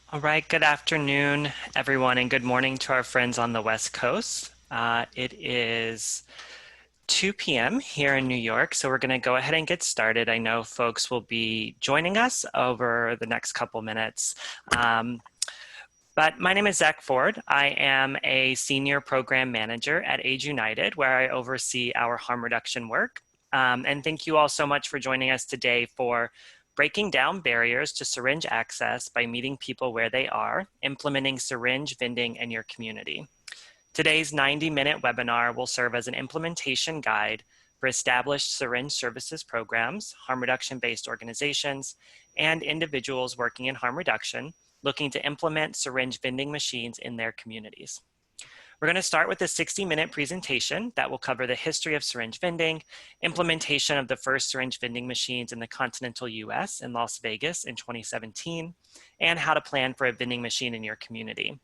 All right, good afternoon, everyone, and good morning to our friends on the West Coast. It is 2 p.m. here in New York, so we're going to go ahead and get started. I know folks will be joining us over the next couple minutes. But my name is Zach Ford. I am a senior program manager at Age United, where I oversee our harm reduction work. And thank you all so much for joining us today for breaking down barriers to syringe access by meeting people where they are, implementing syringe vending in your community. Today's 90-minute webinar will serve as an implementation guide for established syringe services programs, harm reduction-based organizations, and individuals working in harm reduction looking to implement syringe vending machines in their communities. We're going to start with a 60-minute presentation that will cover the history of syringe vending, implementation of the first syringe vending machines in the continental US in Las Vegas in 2017, and how to plan for a vending machine in your community.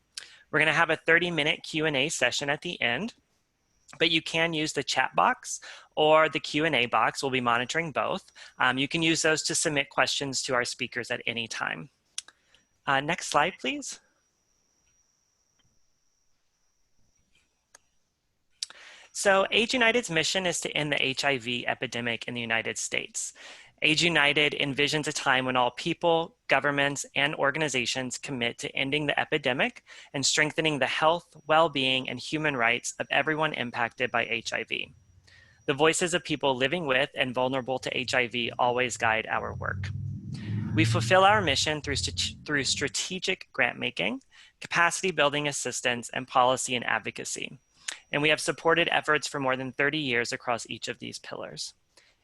We're going to have a 30-minute Q&A session at the end, but you can use the chat box or the Q&A box. We'll be monitoring both. You can use those to submit questions to our speakers at any time. Next slide, please. So Age United's mission is to end the HIV epidemic in the United States. Age United envisions a time when all people, governments, and organizations commit to ending the epidemic and strengthening the health, well-being, and human rights of everyone impacted by HIV. The voices of people living with and vulnerable to HIV always guide our work. We fulfill our mission through strategic grant making, capacity building assistance, and policy and advocacy. And we have supported efforts for more than 30 years across each of these pillars.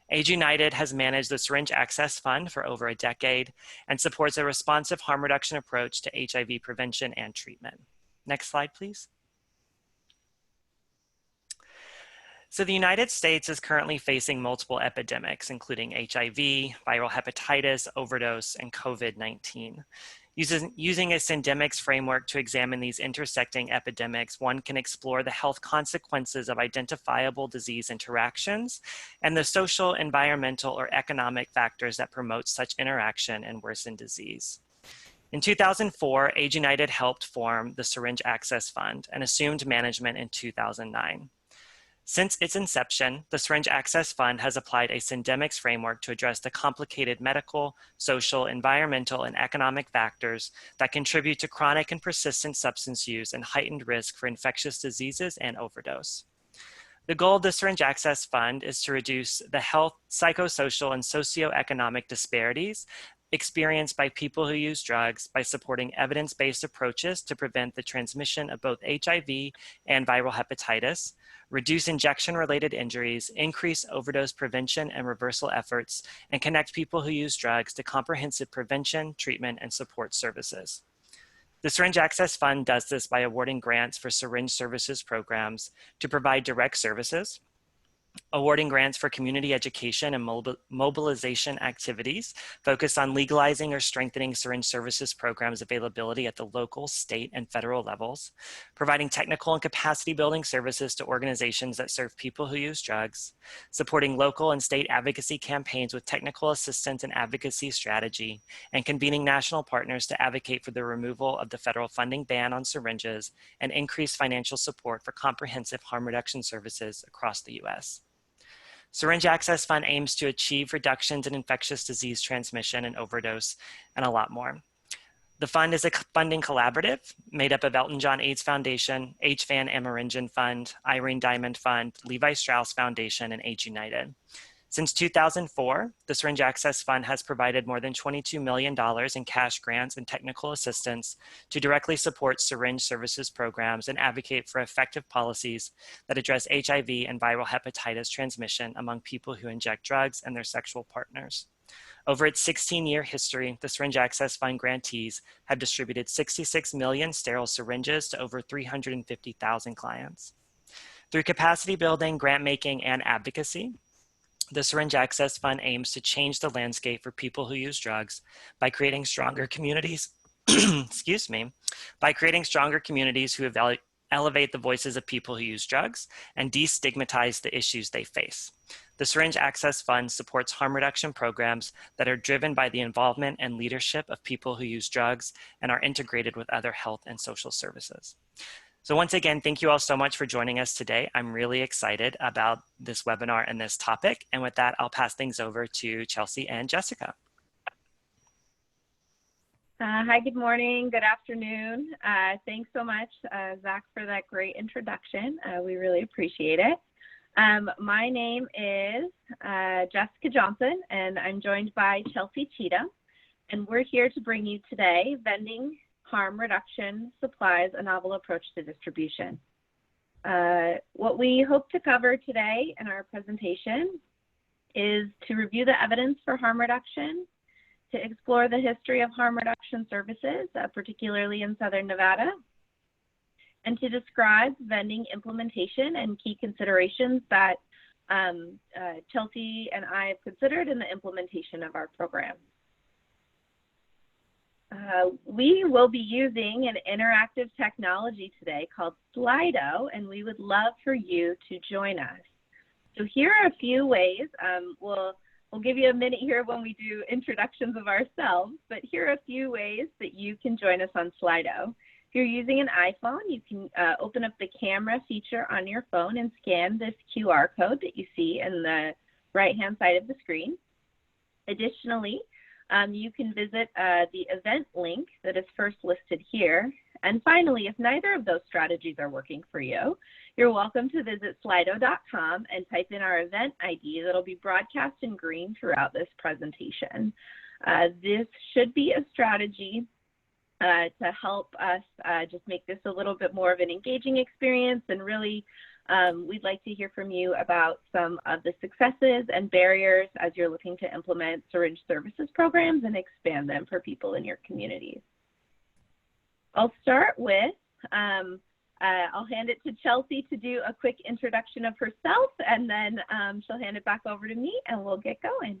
Age United has managed the Syringe Access Fund for over a decade and supports a responsive harm reduction approach to HIV prevention and treatment. Next slide, please. So the United States is currently facing multiple epidemics, including HIV, viral hepatitis, overdose, and COVID-19. Using a syndemics framework to examine these intersecting epidemics, one can explore the health consequences of identifiable disease interactions and the social, environmental, or economic factors that promote such interaction and worsen disease. In 2004, Age United helped form the Syringe Access Fund and assumed management in 2009. Since its inception, the Syringe Access Fund has applied a syndemics framework to address the complicated medical, social, environmental, and economic factors that contribute to chronic and persistent substance use and heightened risk for infectious diseases and overdose. The goal of the Syringe Access Fund is to reduce the health, psychosocial, and socioeconomic disparities experienced by people who use drugs by supporting evidence-based approaches to prevent the transmission of both HIV and viral hepatitis, reduce injection-related injuries, increase overdose prevention and reversal efforts, and connect people who use drugs to comprehensive prevention, treatment, and support services. The Syringe Access Fund does this by awarding grants for syringe services programs to provide direct services, awarding grants for community education and mobilization activities focused on legalizing or strengthening syringe services programs availability at the local, state, and federal levels, providing technical and capacity building services to organizations that serve people who use drugs, supporting local and state advocacy campaigns with technical assistance and advocacy strategy, and convening national partners to advocate for the removal of the federal funding ban on syringes and increased financial support for comprehensive harm reduction services across the US. Syringe Access Fund aims to achieve reductions in infectious disease transmission and overdose, and a lot more. The fund is a funding collaborative made up of Elton John AIDS Foundation, H. Van Ameringen Fund, Irene Diamond Fund, Levi Strauss Foundation, and Age United. Since 2004, the Syringe Access Fund has provided more than $22 million in cash grants and technical assistance to directly support syringe services programs and advocate for effective policies that address HIV and viral hepatitis transmission among people who inject drugs and their sexual partners. Over its 16-year history, the Syringe Access Fund grantees have distributed 66 million sterile syringes to over 350,000 clients. Through capacity building, grant making, and advocacy, the Syringe Access Fund aims to change the landscape for people who use drugs by creating stronger communities, excuse me, by creating stronger communities who elevate the voices of people who use drugs, and destigmatize the issues they face. The Syringe Access Fund supports harm reduction programs that are driven by the involvement and leadership of people who use drugs and are integrated with other health and social services. So once again, thank you all so much for joining us today. I'm really excited about this webinar and this topic. And with that, I'll pass things over to Chelsea and Jessica. Hi, good morning, good afternoon. Thanks so much, Zach, for that great introduction. We really appreciate it. My name is Jessica Johnson, and I'm joined by Chelsea Cheatham, and we're here to bring you today Vending, Harm Reduction, Supplies, a Novel Approach to Distribution. What we hope to cover today in our presentation is to review the evidence for harm reduction, to explore the history of harm reduction services, particularly in Southern Nevada, and to describe vending implementation and key considerations that Chelsea and I have considered in the implementation of our program. We will be using an interactive technology today called Slido, and we would love for you to join us. So here are a few ways. We'll give you a minute here when we do introductions of ourselves, but here are a few ways that you can join us on Slido. If you're using an iPhone, you can open up the camera feature on your phone and scan this QR code that you see in the right-hand side of the screen. Additionally, you can visit the event link that is first listed here. And finally, if neither of those strategies are working for you, you're welcome to visit slido.com and type in our event ID that'll be broadcast in green throughout this presentation. This should be a strategy to help us just make this a little bit more of an engaging experience, and really we'd like to hear from you about some of the successes and barriers as you're looking to implement syringe services programs and expand them for people in your communities. I'll start with, I'll hand it to Chelsea to do a quick introduction of herself, and then she'll hand it back over to me and we'll get going.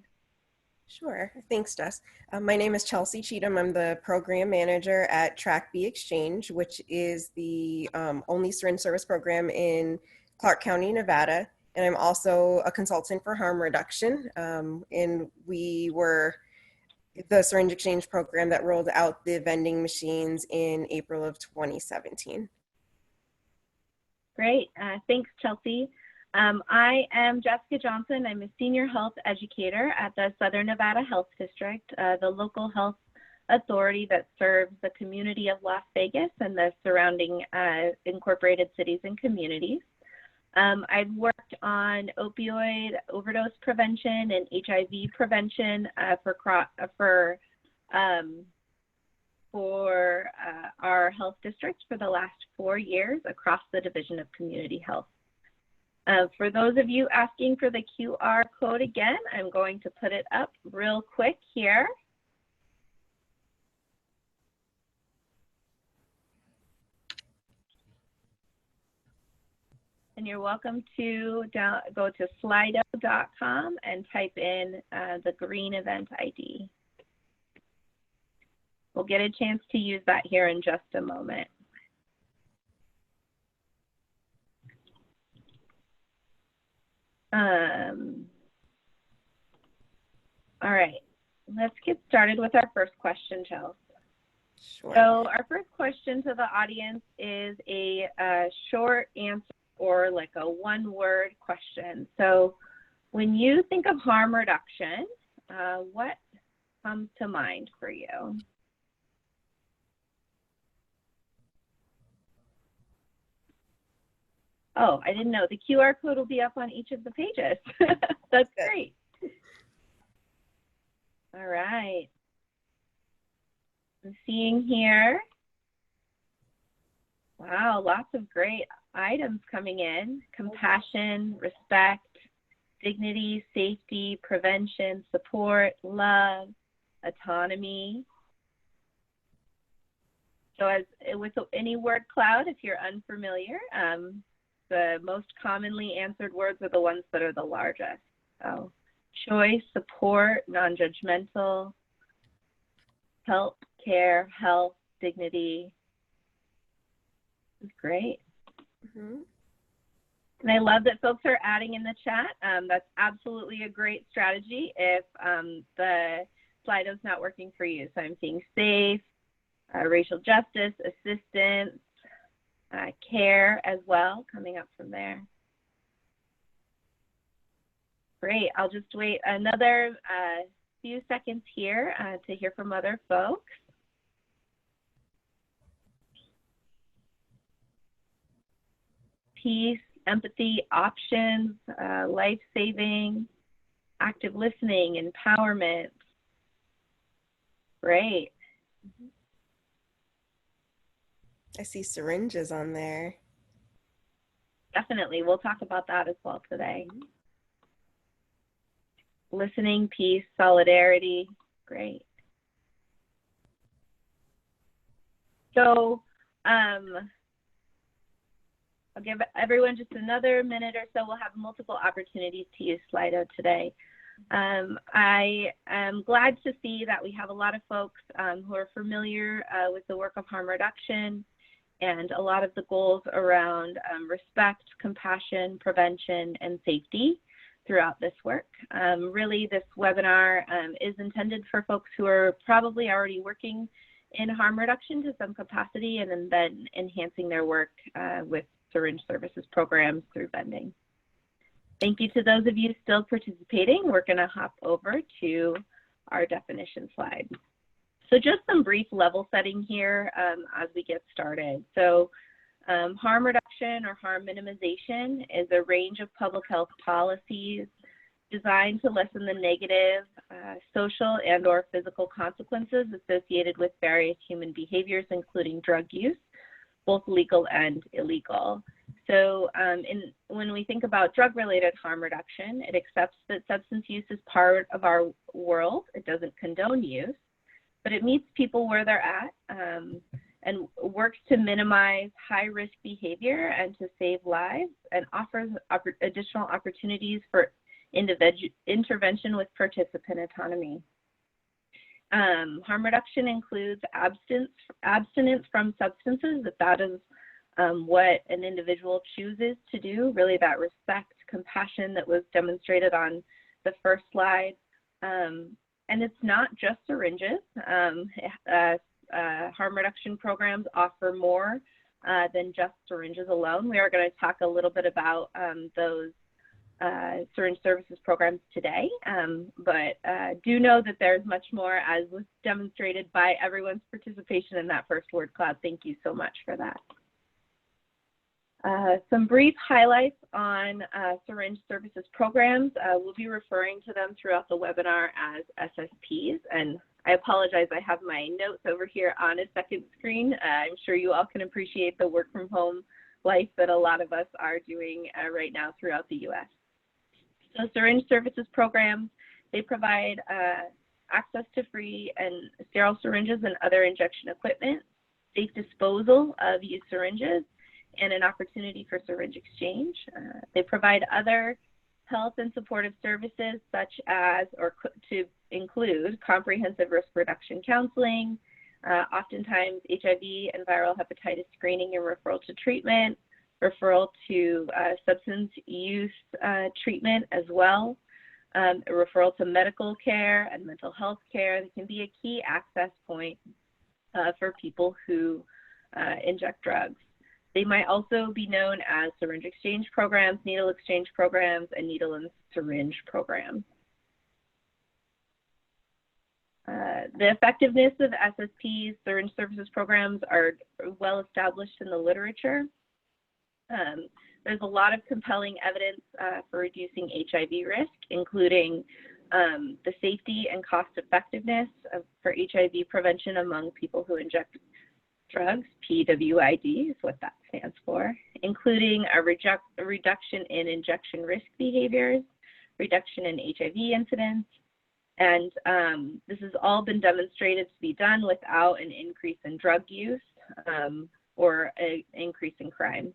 Sure, thanks Jess. My name is Chelsea Cheatham. I'm the program manager at Track B Exchange, which is the only syringe service program in Clark County, Nevada. And I'm also a consultant for harm reduction. And we were the syringe exchange program that rolled out the vending machines in April of 2017. Great, thanks Chelsea. I am Jessica Johnson. I'm a senior health educator at the Southern Nevada Health District, the local health authority that serves the community of Las Vegas and the surrounding incorporated cities and communities. I've worked on opioid overdose prevention and HIV prevention for our health district for the last 4 years across the Division of Community Health. For those of you asking for the QR code again, I'm going to put it up real quick here. And you're welcome to go to slido.com and type in the green event ID. We'll get a chance to use that here in just a moment. All right, let's get started with our first question, Chelsea. Sure. So our first question to the audience is a short answer or like a one-word question. So when you think of harm reduction, what comes to mind for you? Oh, I didn't know. The QR code will be up on each of the pages. That's great. All right. I'm seeing here. Wow, lots of great items coming in. Compassion, respect, dignity, safety, prevention, support, love, autonomy. So as with any word cloud, if you're unfamiliar, the most commonly answered words are the ones that are the largest. So choice, support, non-judgmental, help, care, health, dignity. Great. Mhm. And I love that folks are adding in the chat. That's absolutely a great strategy if the Slido's not working for you. So I'm seeing safe, racial justice, assistance, care as well coming up from there. Great. I'll just wait another few seconds here to hear from other folks. Peace, empathy, options, life-saving, active listening, empowerment. Great. I see syringes on there. Definitely. We'll talk about that as well today. Listening, peace, solidarity. Great. So I'll give everyone just another minute or so. We'll have multiple opportunities to use Slido today. I am glad to see that we have a lot of folks who are familiar with the work of harm reduction and a lot of the goals around respect, compassion, prevention, and safety throughout this work. Really, this webinar is intended for folks who are probably already working in harm reduction to some capacity and then enhancing their work with syringe services programs through vending. Thank you to those of you still participating. We're going to hop over to our definition slide. So just some brief level setting here as we get started. So harm reduction or harm minimization is a range of public health policies designed to lessen the negative social and or physical consequences associated with various human behaviors, including drug use, both legal and illegal. So when we think about drug-related harm reduction, it accepts that substance use is part of our world. It doesn't condone use, but it meets people where they're at and works to minimize high-risk behavior and to save lives and offers additional opportunities for intervention with participant autonomy. Harm reduction includes abstinence from substances, if that is what an individual chooses to do, really that respect, compassion that was demonstrated on the first slide. And it's not just syringes. Harm reduction programs offer more than just syringes alone. We are going to talk a little bit about those syringe services programs today, but do know that there's much more, as was demonstrated by everyone's participation in that first word cloud. Thank you so much for that. Some brief highlights on syringe services programs. We'll be referring to them throughout the webinar as SSPs, and I apologize, I have my notes over here on a second screen. I'm sure you all can appreciate the work from home life that a lot of us are doing right now throughout the US. So syringe services programs, they provide access to free and sterile syringes and other injection equipment, safe disposal of used syringes, and an opportunity for syringe exchange. They provide other health and supportive services such as, or to include, comprehensive risk reduction counseling, oftentimes HIV and viral hepatitis screening and referral to treatment, referral to substance use treatment as well, a referral to medical care and mental health care. They can be a key access point for people who inject drugs. They might also be known as syringe exchange programs, needle exchange programs, and needle and syringe programs. The effectiveness of SSPs, syringe services programs, are well established in the literature. There's a lot of compelling evidence for reducing HIV risk, including the safety and cost effectiveness for HIV prevention among people who inject drugs. PWID is what that stands for, including a reduction in injection risk behaviors, reduction in HIV incidence, and this has all been demonstrated to be done without an increase in drug use or an increase in crime.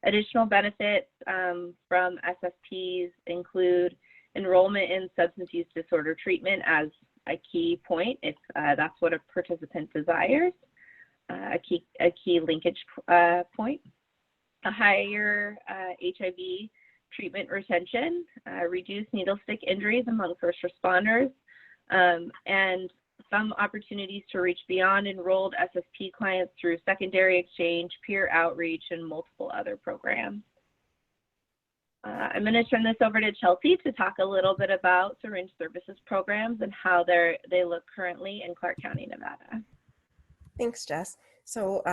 Additional benefits from SSPs include enrollment in substance use disorder treatment as a key point if that's what a participant desires, a key linkage point. a higher HIV treatment retention, reduced needle stick injuries among first responders, and some opportunities to reach beyond enrolled SSP clients through secondary exchange, peer outreach, and multiple other programs. I'm going to turn this over to Chelsea to talk a little bit about syringe services programs and how they look currently in Clark County, Nevada. Thanks, Jess. So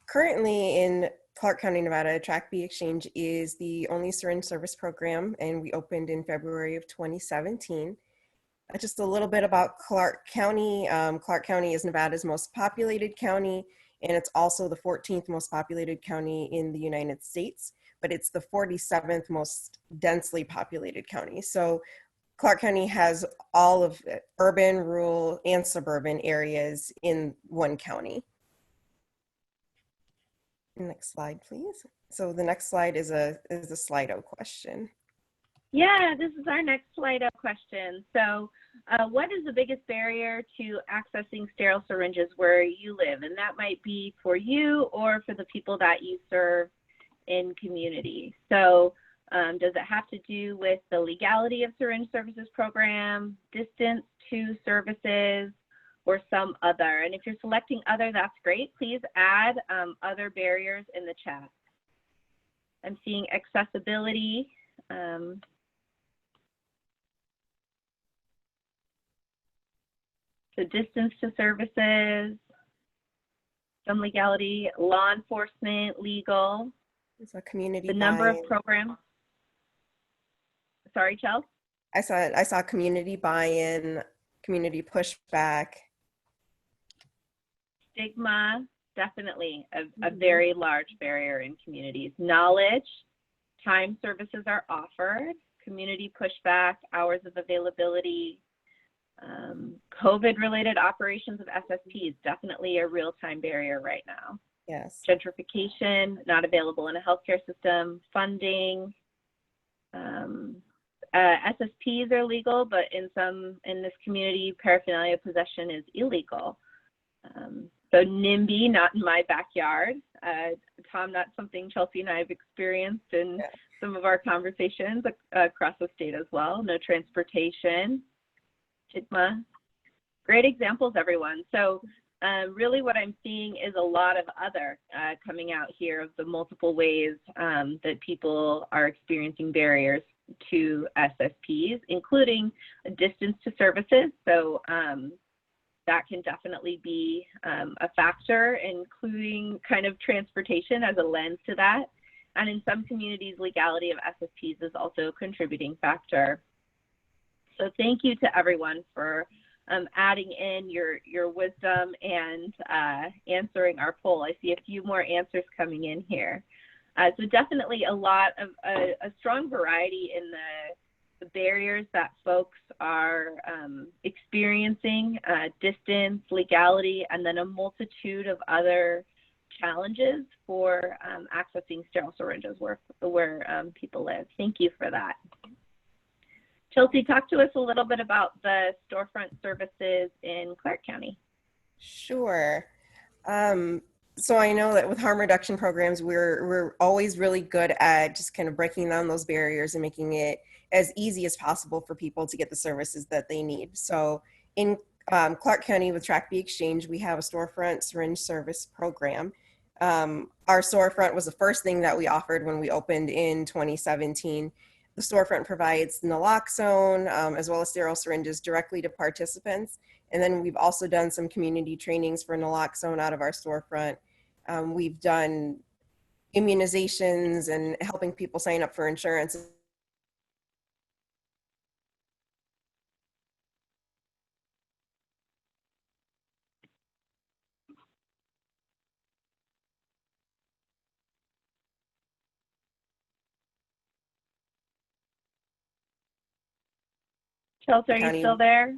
currently in Clark County, Nevada, Track B Exchange is the only syringe service program, and we opened in February of 2017. Just a little bit about Clark County. Clark County is Nevada's most populated county, and it's also the 14th most populated county in the United States, but it's the 47th most densely populated county. So Clark County has all of urban, rural, and suburban areas in one county. Next slide, please. So the next slide is a Slido question. Yeah, this is our next Slido question. So what is the biggest barrier to accessing sterile syringes where you live? And that might be for you or for the people that you serve in community. So does it have to do with the legality of syringe services program, distance to services, or some other? And if you're selecting other, that's great. Please add other barriers in the chat. I'm seeing accessibility. So distance to services, some legality, law enforcement, legal. It's a community The number buy-in. of programs. Sorry, Chelsea? I saw community buy-in, community pushback. Stigma, definitely a very large barrier in communities. Knowledge, time services are offered, community pushback, hours of availability, COVID-related operations of SSPs, definitely a real-time barrier right now. Yes. Gentrification, not available in a healthcare system, funding. SSPs are legal, but in this community, paraphernalia possession is illegal. So NIMBY, not in my backyard. Tom, that's something Chelsea and I have experienced in some of our conversations across the state as well. No transportation, stigma. Great examples, everyone. So really what I'm seeing is a lot of other coming out here of the multiple ways that people are experiencing barriers to SSPs, including a distance to services. So that can definitely be a factor, including kind of transportation as a lens to that. And in some communities, legality of SSPs is also a contributing factor. So thank you to everyone for adding in your wisdom and answering our poll. I see a few more answers coming in here. So definitely a lot of a strong variety in the barriers that folks are experiencing, distance, legality, and then a multitude of other challenges for accessing sterile syringes where people live. Thank you for that. Chelsea, talk to us a little bit about the storefront services in Clark County. Sure. So I know that with harm reduction programs, we're always really good at just kind of breaking down those barriers and making it as easy as possible for people to get the services that they need. So in Clark County with Track B Exchange, we have a storefront syringe service program. Our storefront was the first thing that we offered when we opened in 2017. The storefront provides naloxone as well as sterile syringes directly to participants. And then we've also done some community trainings for naloxone out of our storefront. We've done immunizations and helping people sign up for insurance. Chelsea, are you still there?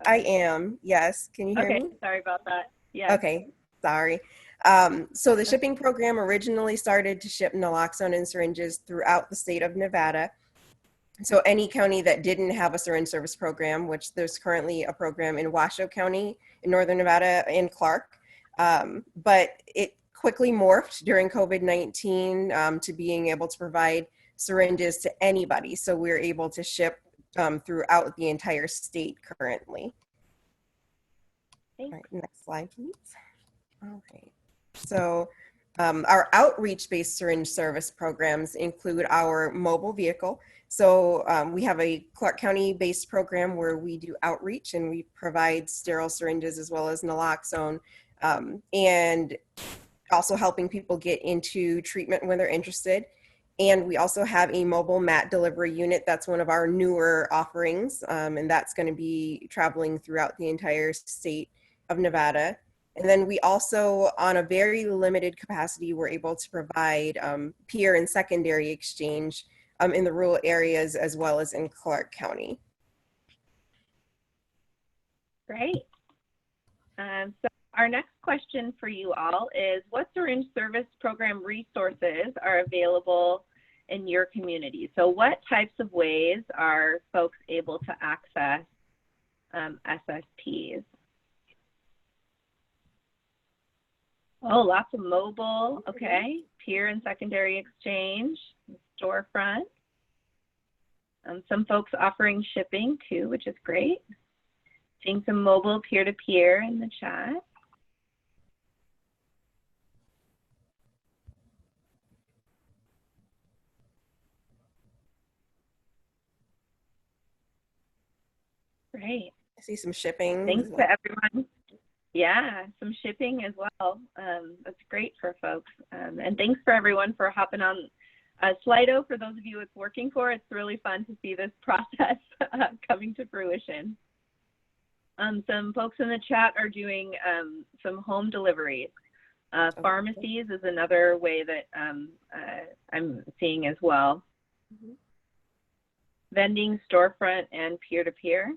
I am, yes. Can you hear me? Sorry about that. Yeah. Okay, sorry. So the shipping program originally started to ship naloxone and syringes throughout the state of Nevada. So any county that didn't have a syringe service program, which there's currently a program in Washoe County in Northern Nevada and Clark, but it quickly morphed during COVID-19 to being able to provide syringes to anybody. So we're able to ship throughout the entire state currently. All right, next slide, please. All right. So our outreach-based syringe service programs include our mobile vehicle. So we have a Clark County-based program where we do outreach and we provide sterile syringes as well as naloxone, and also helping people get into treatment when they're interested. And we also have a mobile mat delivery unit. That's one of our newer offerings, and that's going to be traveling throughout the entire state of Nevada. And then we also, on a very limited capacity, we're able to provide peer and secondary exchange in the rural areas as well as in Clark County. Great. So our next question for you all is, what syringe service program resources are available in your community? So what types of ways are folks able to access SSPs? Oh, lots of mobile, okay. Peer and secondary exchange, storefront. Some folks offering shipping too, which is great. Seeing some mobile peer-to-peer in the chat. Great. I see some shipping. Thanks to everyone. Yeah, some shipping as well. That's great for folks. And thanks for everyone for hopping on Slido. For those of you it's working for, it's really fun to see this process coming to fruition. Some folks in the chat are doing some home deliveries. Pharmacies is another way that I'm seeing as well. Mm-hmm. Vending, storefront, and peer-to-peer.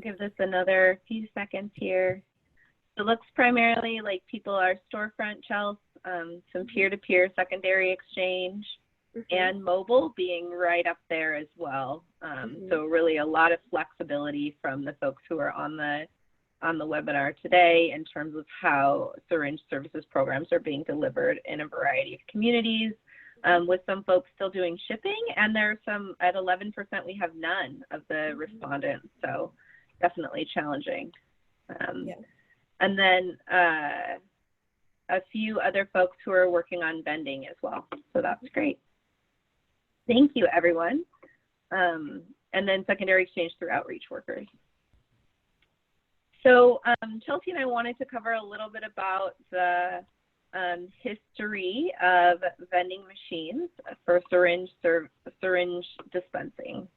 Give this another few seconds here. It looks primarily like people are storefront shelves, some peer-to-peer secondary exchange, and mobile being right up there as well. So really a lot of flexibility from the folks who are on the webinar today in terms of how syringe services programs are being delivered in a variety of communities, with some folks still doing shipping, and there's some at 11% we have none of the respondents. So definitely challenging. And then a few other folks who are working on vending as well. So that's great. Thank you, everyone. And then secondary exchange through outreach workers. So Chelsea and I wanted to cover a little bit about the history of vending machines for syringe dispensing.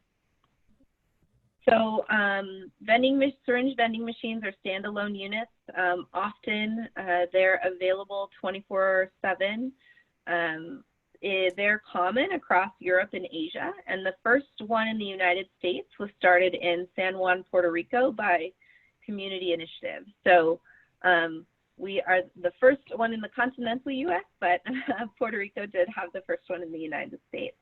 So syringe vending machines are standalone units. Often they're available 24/7. They're common across Europe and Asia. And the first one in the United States was started in San Juan, Puerto Rico by Community Initiative. So we are the first one in the continental US, but Puerto Rico did have the first one in the United States.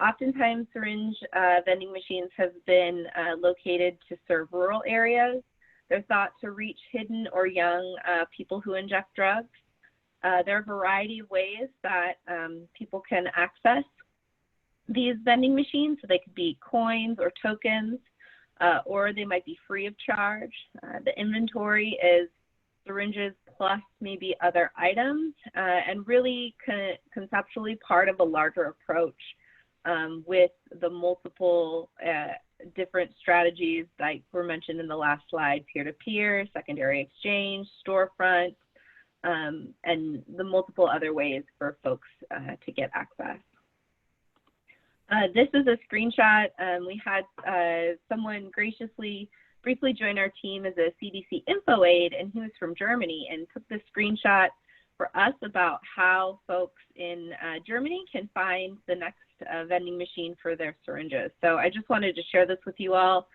Oftentimes, syringe vending machines have been located to serve rural areas. They're thought to reach hidden or young people who inject drugs. There are a variety of ways that people can access these vending machines. So they could be coins or tokens, or they might be free of charge. The inventory is syringes plus maybe other items, and really conceptually part of a larger approach. With the multiple different strategies like were mentioned in the last slide, peer-to-peer, secondary exchange, storefront, and the multiple other ways for folks to get access. This is a screenshot. We had someone briefly join our team as a CDC info aide, and he was from Germany and took this screenshot for us about how folks in Germany can find the next vending machine for their syringes. So I just wanted to share this with you all.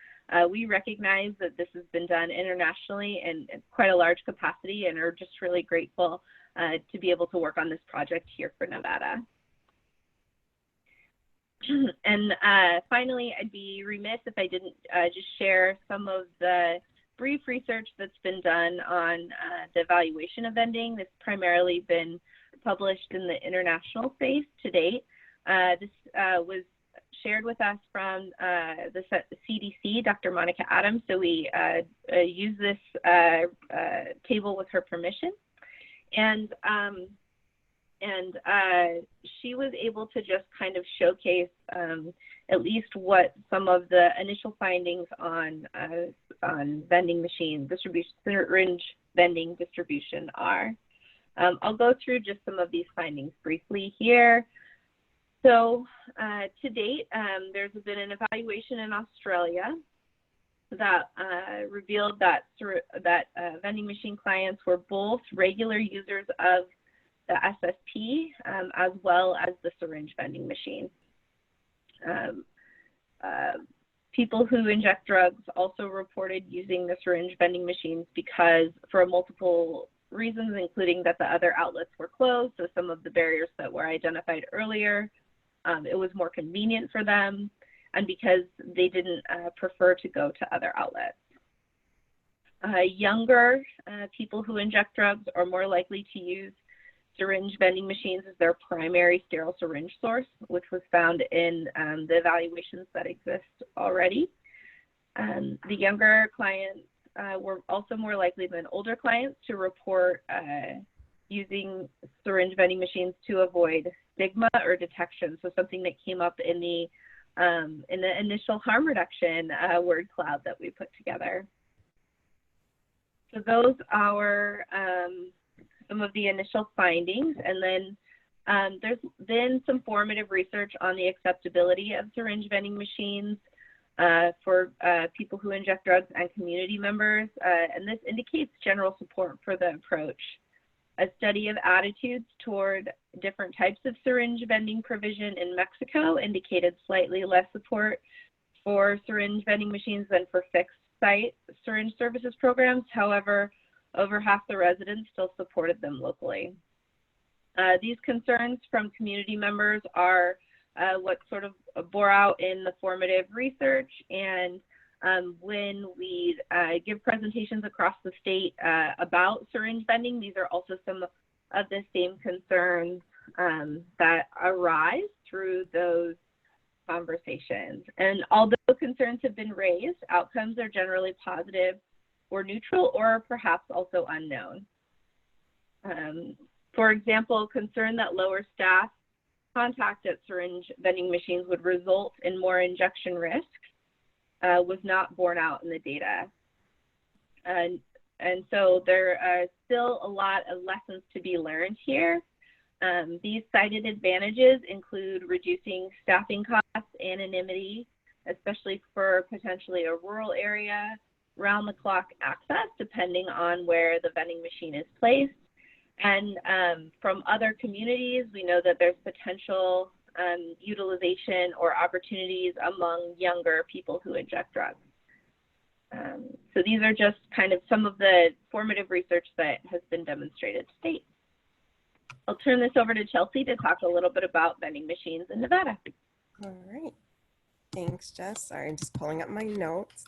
We recognize that this has been done internationally in quite a large capacity, and are just really grateful to be able to work on this project here for Nevada. And finally, I'd be remiss if I didn't just share some of the brief research that's been done on the evaluation of vending. This primarily been published in the international space to date. This was shared with us from the CDC, Dr. Monica Adams. So we use this table with her permission. And she was able to just kind of showcase at least what some of the initial findings on vending machine distribution, syringe vending distribution are. I'll go through just some of these findings briefly here. So to date, there's been an evaluation in Australia that revealed that vending machine clients were both regular users of the SSP as well as the syringe vending machine. People who inject drugs also reported using the syringe vending machines because for multiple reasons, including that the other outlets were closed. So some of the barriers that were identified earlier, it was more convenient for them, and because they didn't prefer to go to other outlets. Younger people who inject drugs are more likely to use syringe vending machines as their primary sterile syringe source, which was found in the evaluations that exist already. The younger clients were also more likely than older clients to report using syringe vending machines to avoid stigma or detection. So something that came up in the initial harm reduction word cloud that we put together. So those are some of the initial findings, and then there's been some formative research on the acceptability of syringe vending machines for people who inject drugs and community members, and this indicates general support for the approach. A study of attitudes toward different types of syringe vending provision in Mexico indicated slightly less support for syringe vending machines than for fixed site syringe services programs. However, over half the residents still supported them locally. These concerns from community members are what sort of bore out in the formative research, and when we give presentations across the state about syringe vending, these are also some of the same concerns that arise through those conversations. And although concerns have been raised, outcomes are generally positive or neutral, or perhaps also unknown. For example, concern that lower staff contact at syringe vending machines would result in more injection risk was not borne out in the data. And so there are still a lot of lessons to be learned here. These cited advantages include reducing staffing costs, anonymity, especially for potentially a rural area, round-the-clock access, depending on where the vending machine is placed. And from other communities, we know that there's potential utilization or opportunities among younger people who inject drugs. So these are just kind of some of the formative research that has been demonstrated to date. I'll turn this over to Chelsea to talk a little bit about vending machines in Nevada. All right. Thanks, Jess. Sorry, I'm just pulling up my notes.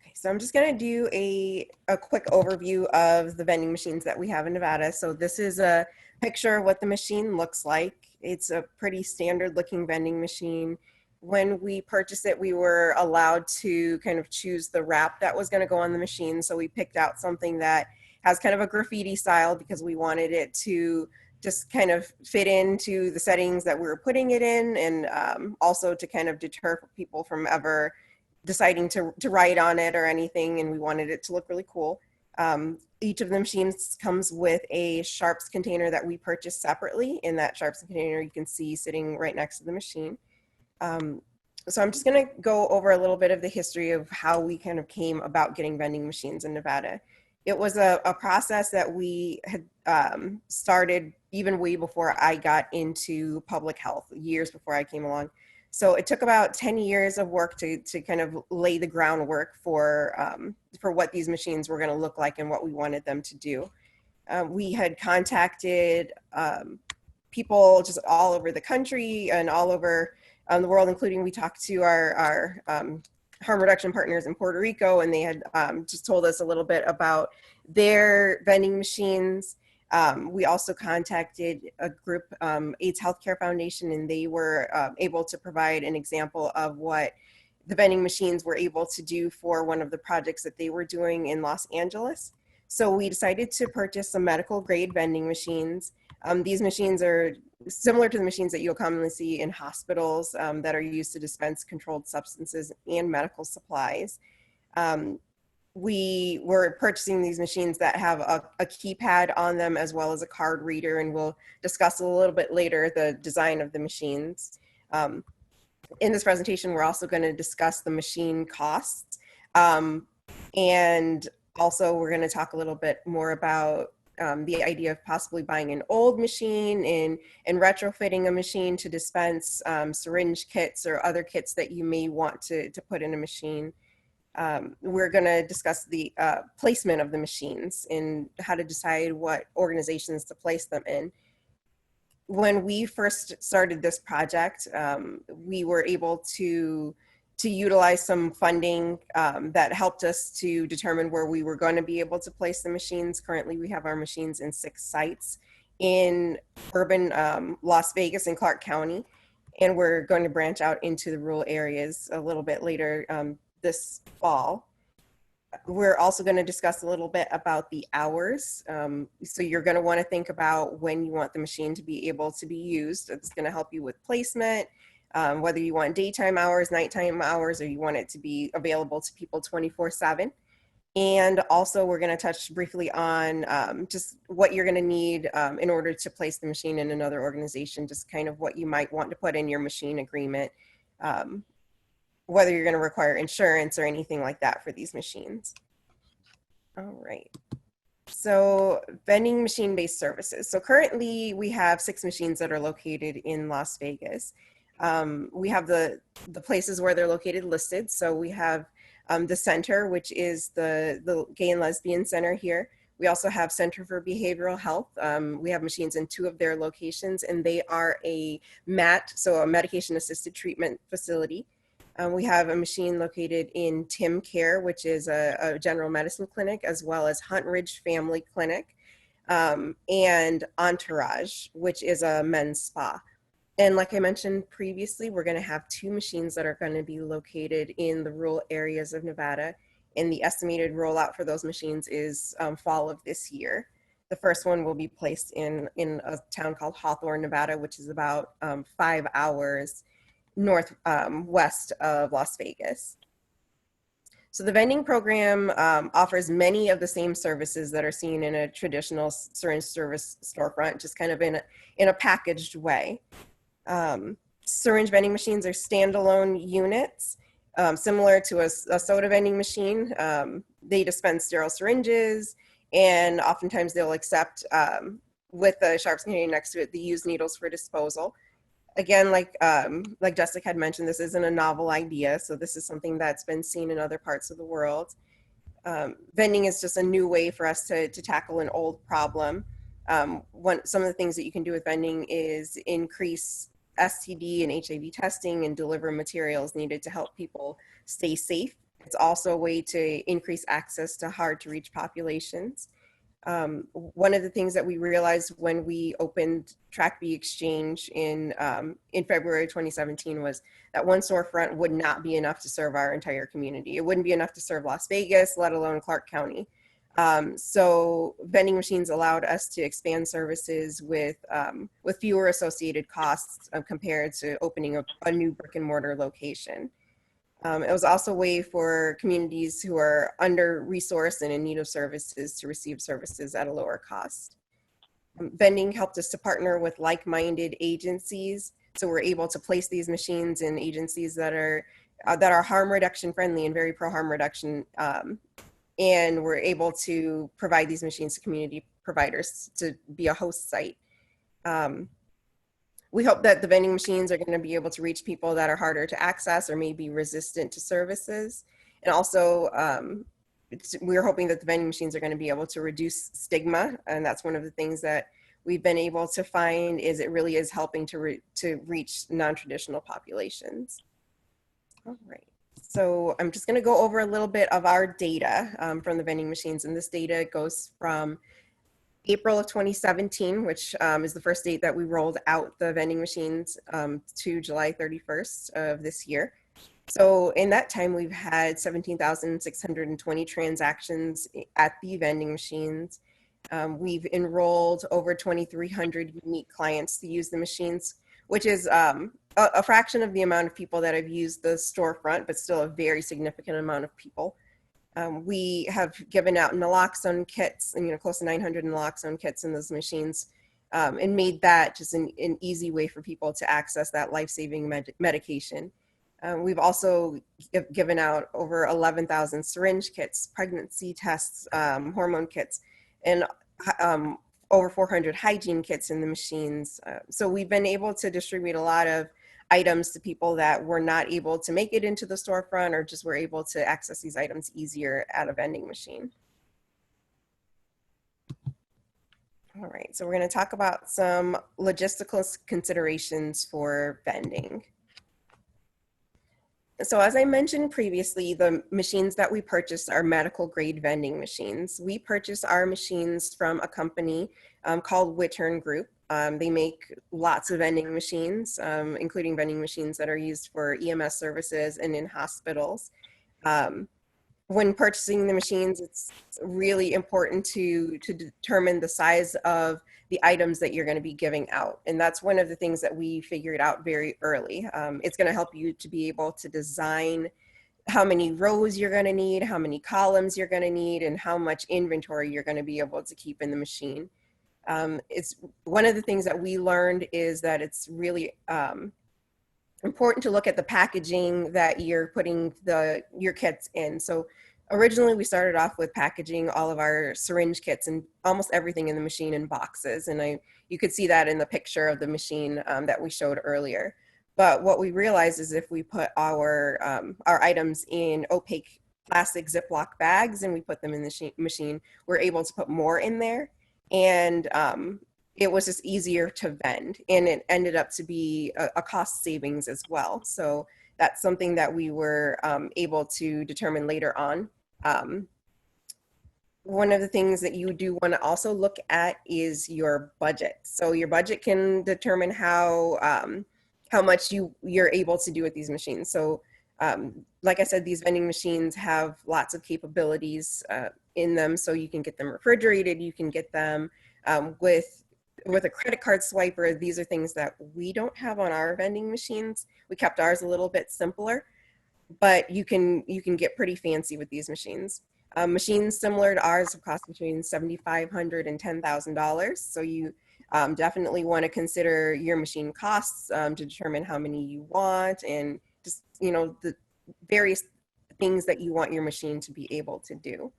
Okay, so I'm just going to do a quick overview of the vending machines that we have in Nevada. So this is a picture of what the machine looks like. It's a pretty standard looking vending machine. When we purchased it, we were allowed to kind of choose the wrap that was going to go on the machine. So we picked out something that has kind of a graffiti style because we wanted it to just kind of fit into the settings that we were putting it in, and also to kind of deter people from ever deciding to write on it or anything, and we wanted it to look really cool. Each of the machines comes with a sharps container that we purchased separately. In that sharps container, you can see sitting right next to the machine. So I'm just going to go over a little bit of the history of how we kind of came about getting vending machines in Nevada. It was a process that we had started even way before I got into public health, years before I came along. So it took about 10 years of work to kind of lay the groundwork for what these machines were going to look like and what we wanted them to do. We had contacted people just all over the country and all over the world, including we talked to our harm reduction partners in Puerto Rico, and they had just told us a little bit about their vending machines. We also contacted a group, AIDS Healthcare Foundation, and they were able to provide an example of what the vending machines were able to do for one of the projects that they were doing in Los Angeles. So we decided to purchase some medical grade vending machines. These machines are similar to the machines that you'll commonly see in hospitals that are used to dispense controlled substances and medical supplies. We were purchasing these machines that have a keypad on them as well as a card reader, and we'll discuss a little bit later the design of the machines. In this presentation, we're also going to discuss the machine costs, and also we're going to talk a little bit more about the idea of possibly buying an old machine and retrofitting a machine to dispense syringe kits or other kits that you may want to put in a machine. We're going to discuss the placement of the machines and how to decide what organizations to place them in. When we first started this project, we were able to utilize some funding that helped us to determine where we were going to be able to place the machines. Currently, we have our machines in 6 sites in urban Las Vegas and Clark County, and we're going to branch out into the rural areas a little bit later this fall. We're also going to discuss a little bit about the hours. So you're going to want to think about when you want the machine to be able to be used. It's going to help you with placement, whether you want daytime hours, nighttime hours, or you want it to be available to people 24/7. And also we're going to touch briefly on just what you're going to need in order to place the machine in another organization, just kind of what you might want to put in your machine agreement, whether you're going to require insurance or anything like that for these machines. All right. So vending machine-based services. So currently we have 6 machines that are located in Las Vegas. We have the places where they're located listed. So we have the center, which is the Gay and Lesbian Center here. We also have Center for Behavioral Health. We have machines in 2 of their locations, and they are a MAT, so a medication-assisted treatment facility. We have a machine located in Tim Care, which is a general medicine clinic, as well as Hunt Ridge Family Clinic, and Entourage, which is a men's spa. And like I mentioned previously, we're going to have 2 machines that are going to be located in the rural areas of Nevada, and the estimated rollout for those machines is fall of this year. The first one will be placed in a town called Hawthorne, Nevada, which is about 5 hours northwest of Las Vegas. So the vending program offers many of the same services that are seen in a traditional syringe service storefront, just kind of in a packaged way. Syringe vending machines are standalone units, similar to a soda vending machine. They dispense sterile syringes, and oftentimes they'll accept, with the sharps containing next to it, the used needles for disposal. Again, like Jessica had mentioned, this isn't a novel idea, so this is something that's been seen in other parts of the world. Vending is just a new way for us to tackle an old problem. Some of the things that you can do with vending is increase STD and HIV testing and deliver materials needed to help people stay safe. It's also a way to increase access to hard to reach populations. One of the things that we realized when we opened Track B Exchange in February 2017 was that one storefront would not be enough to serve our entire community. It wouldn't be enough to serve Las Vegas, let alone Clark County. So vending machines allowed us to expand services with fewer associated costs compared to opening a new brick and mortar location. It was also a way for communities who are under-resourced and in need of services to receive services at a lower cost. Vending helped us to partner with like-minded agencies, so we're able to place these machines in agencies that are harm reduction friendly and very pro-harm reduction, and we're able to provide these machines to community providers to be a host site. We hope that the vending machines are going to be able to reach people that are harder to access or may be resistant to services. And also, we're hoping that the vending machines are going to be able to reduce stigma. And that's one of the things that we've been able to find is it really is helping to reach non-traditional populations. All right. So I'm just going to go over a little bit of our data from the vending machines, and this data goes from April of 2017, which is the first date that we rolled out the vending machines, to July 31st of this year. So in that time, we've had 17,620 transactions at the vending machines. We've enrolled over 2,300 unique clients to use the machines, which is a fraction of the amount of people that have used the storefront, but still a very significant amount of people. We have given out naloxone kits, and close to 900 naloxone kits in those machines, and made that just an easy way for people to access that life-saving medication. We've also given out over 11,000 syringe kits, pregnancy tests, hormone kits, and over 400 hygiene kits in the machines. So we've been able to distribute a lot of items to people that were not able to make it into the storefront, or just were able to access these items easier at a vending machine. All right, so we're going to talk about some logistical considerations for vending. So as I mentioned previously, the machines that we purchase are medical grade vending machines. We purchase our machines from a company called Wittern Group. They make lots of vending machines, including vending machines that are used for EMS services and in hospitals. When purchasing the machines, it's really important to determine the size of the items that you're going to be giving out. And that's one of the things that we figured out very early. It's going to help you to be able to design how many rows you're going to need, how many columns you're going to need, and how much inventory you're going to be able to keep in the machine. It's one of the things that we learned is that it's really important to look at the packaging that you're putting your kits in. So originally we started off with packaging all of our syringe kits and almost everything in the machine in boxes. And you could see that in the picture of the machine that we showed earlier. But what we realized is if we put our items in opaque plastic Ziploc bags and we put them in the machine, we're able to put more in there. And it was just easier to vend, and it ended up to be a cost savings as well. So that's something that we were able to determine later on. One of the things that you do want to also look at is your budget. So your budget can determine how much you're able to do with these machines. So like I said, these vending machines have lots of capabilities in them. So you can get them refrigerated, you can get them with a credit card swiper. These are things that we don't have on our vending machines. We kept ours a little bit simpler, but you can get pretty fancy with these machines. Machines similar to ours have cost between $7,500 and $10,000. So you definitely want to consider your machine costs to determine how many you want, and just the various things that you want your machine to be able to do.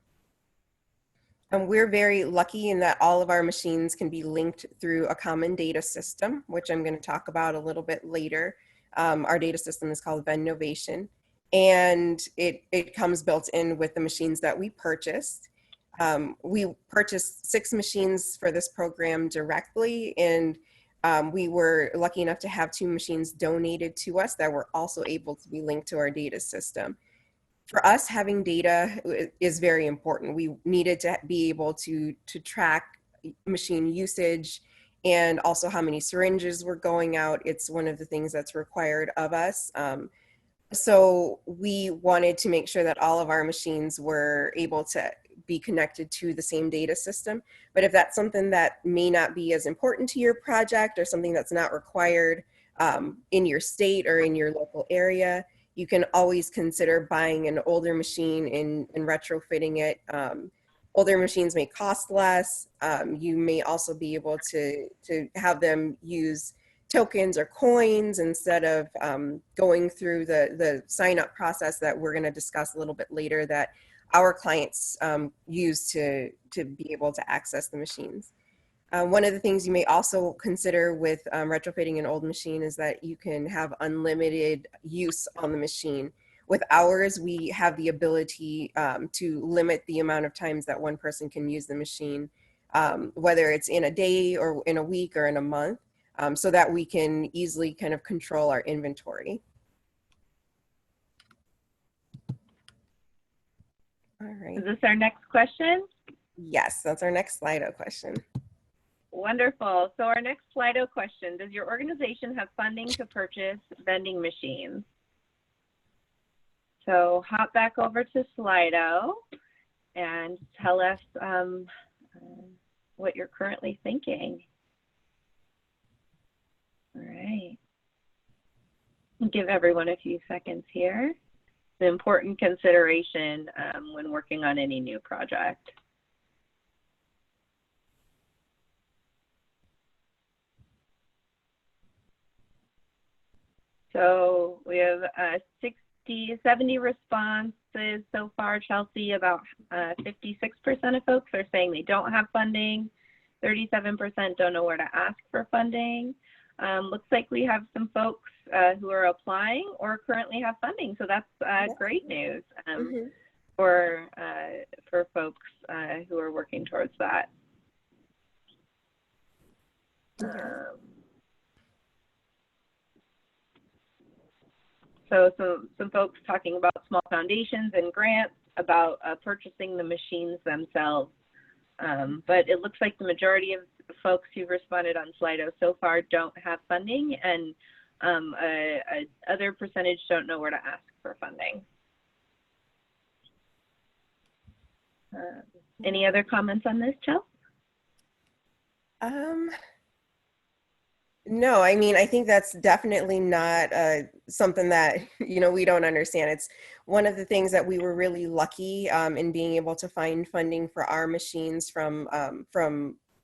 And we're very lucky in that all of our machines can be linked through a common data system, which I'm going to talk about a little bit later. Our data system is called Vendnovation, and it comes built in with the machines that we purchased. We purchased 6 machines for this program directly, and we were lucky enough to have 2 machines donated to us that were also able to be linked to our data system. For us, having data is very important. We needed to be able to track machine usage and also how many syringes were going out. It's one of the things that's required of us. So we wanted to make sure that all of our machines were able to be connected to the same data system. But if that's something that may not be as important to your project, or something that's not required in your state or in your local area, you can always consider buying an older machine and retrofitting it. Older machines may cost less. You may also be able to have them use tokens or coins instead of going through the sign-up process that we're going to discuss a little bit later that our clients use to be able to access the machines. One of the things you may also consider with retrofitting an old machine is that you can have unlimited use on the machine. With ours, we have the ability to limit the amount of times that one person can use the machine. whether it's in a day or in a week or in a month, so that we can easily kind of control our inventory. All right. Is this our next question? Yes, that's our next Slido question. Wonderful. So our next Slido question, does your organization have funding to purchase vending machines? So hop back over to Slido and tell us what you're currently thinking. All right. I'll give everyone a few seconds here. It's an important consideration when working on any new project. So we have 70 responses so far, Chelsea. About 56% of folks are saying they don't have funding. 37% don't know where to ask for funding. Looks like we have some folks who are applying or currently have funding. So that's great news for folks who are working towards that. So some folks talking about small foundations and grants, about purchasing the machines themselves. But it looks like the majority of folks who've responded on Slido so far don't have funding, and other percentage don't know where to ask for funding. Any other comments on this, Chel? No, I mean, I think that's definitely not something that, we don't understand. It's one of the things that we were really lucky in being able to find funding for our machines from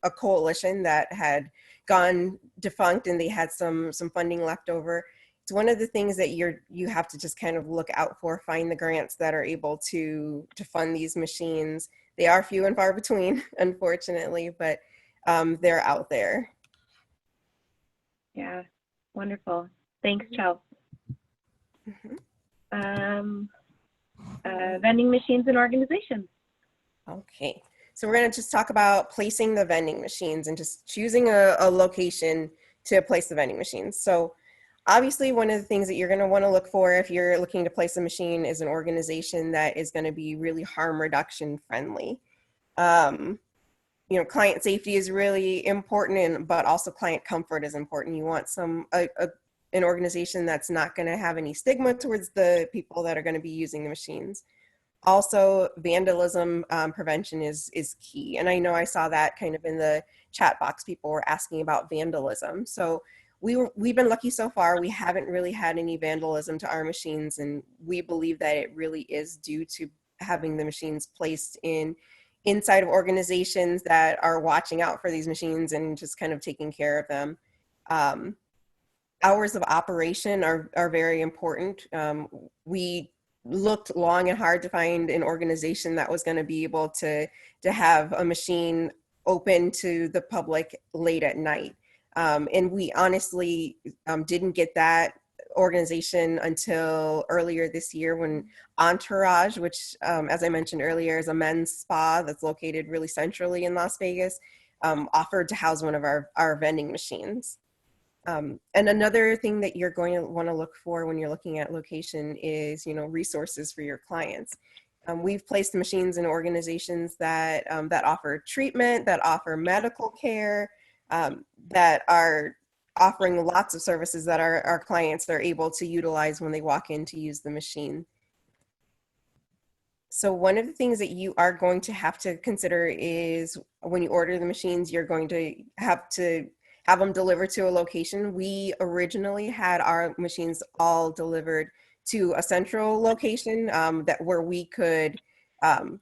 a coalition that had gone defunct, and they had some funding left over. It's one of the things that you have to just kind of look out for, find the grants that are able to fund these machines. They are few and far between, unfortunately, but they're out there. Yeah, wonderful. Thanks, Chel. Vending machines and organizations. Okay, so we're going to just talk about placing the vending machines and just choosing a location to place the vending machines. So obviously, one of the things that you're going to want to look for if you're looking to place a machine is an organization that is going to be really harm reduction friendly. Client safety is really important, but also client comfort is important. You want an organization that's not going to have any stigma towards the people that are going to be using the machines. Also, vandalism prevention is key. And I know I saw that kind of in the chat box. People were asking about vandalism. So we've been lucky so far. We haven't really had any vandalism to our machines, and we believe that it really is due to having the machines placed inside of organizations that are watching out for these machines and just kind of taking care of them. Hours of operation are very important. We looked long and hard to find an organization that was going to be able to have a machine open to the public late at night. And we honestly didn't get that organization until earlier this year, when Entourage, which as I mentioned earlier is a men's spa that's located really centrally in Las Vegas, offered to house one of our vending machines. And another thing that you're going to want to look for when you're looking at location is, resources for your clients. We've placed machines in organizations that offer treatment, that offer medical care, that are offering lots of services that our clients are able to utilize when they walk in to use the machine. So one of the things that you are going to have to consider is when you order the machines, you're going to have them delivered to a location. We originally had our machines all delivered to a central location where we could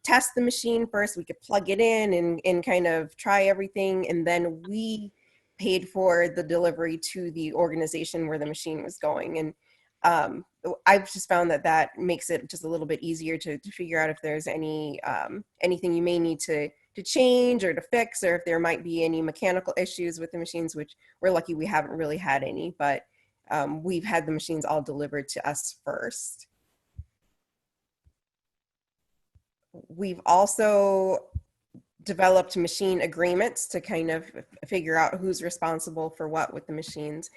test the machine first. We could plug it in and kind of try everything, and then we paid for the delivery to the organization where the machine was going. And I've just found that makes it just a little bit easier to figure out if there's anything you may need to change or to fix, or if there might be any mechanical issues with the machines, which we're lucky we haven't really had any, but we've had the machines all delivered to us first. We've also developed machine agreements to kind of figure out who's responsible for what with the machines.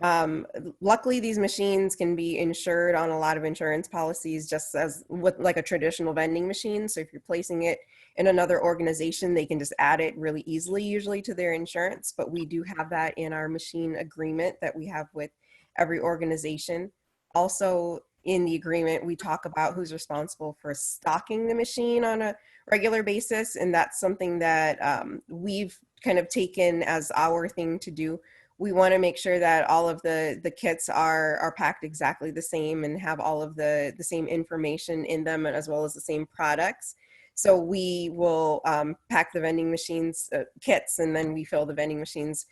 Um, Luckily, these machines can be insured on a lot of insurance policies, just as with like a traditional vending machine. So if you're placing it in another organization, they can just add it really easily, usually to their insurance. But we do have that in our machine agreement that we have with every organization. Also, in the agreement, we talk about who's responsible for stocking the machine on a regular basis. And that's something that we've kind of taken as our thing to do. We want to make sure that all of the kits are packed exactly the same and have all of the same information in them, as well as the same products. So we will pack the vending machines kits, and then we fill the vending machines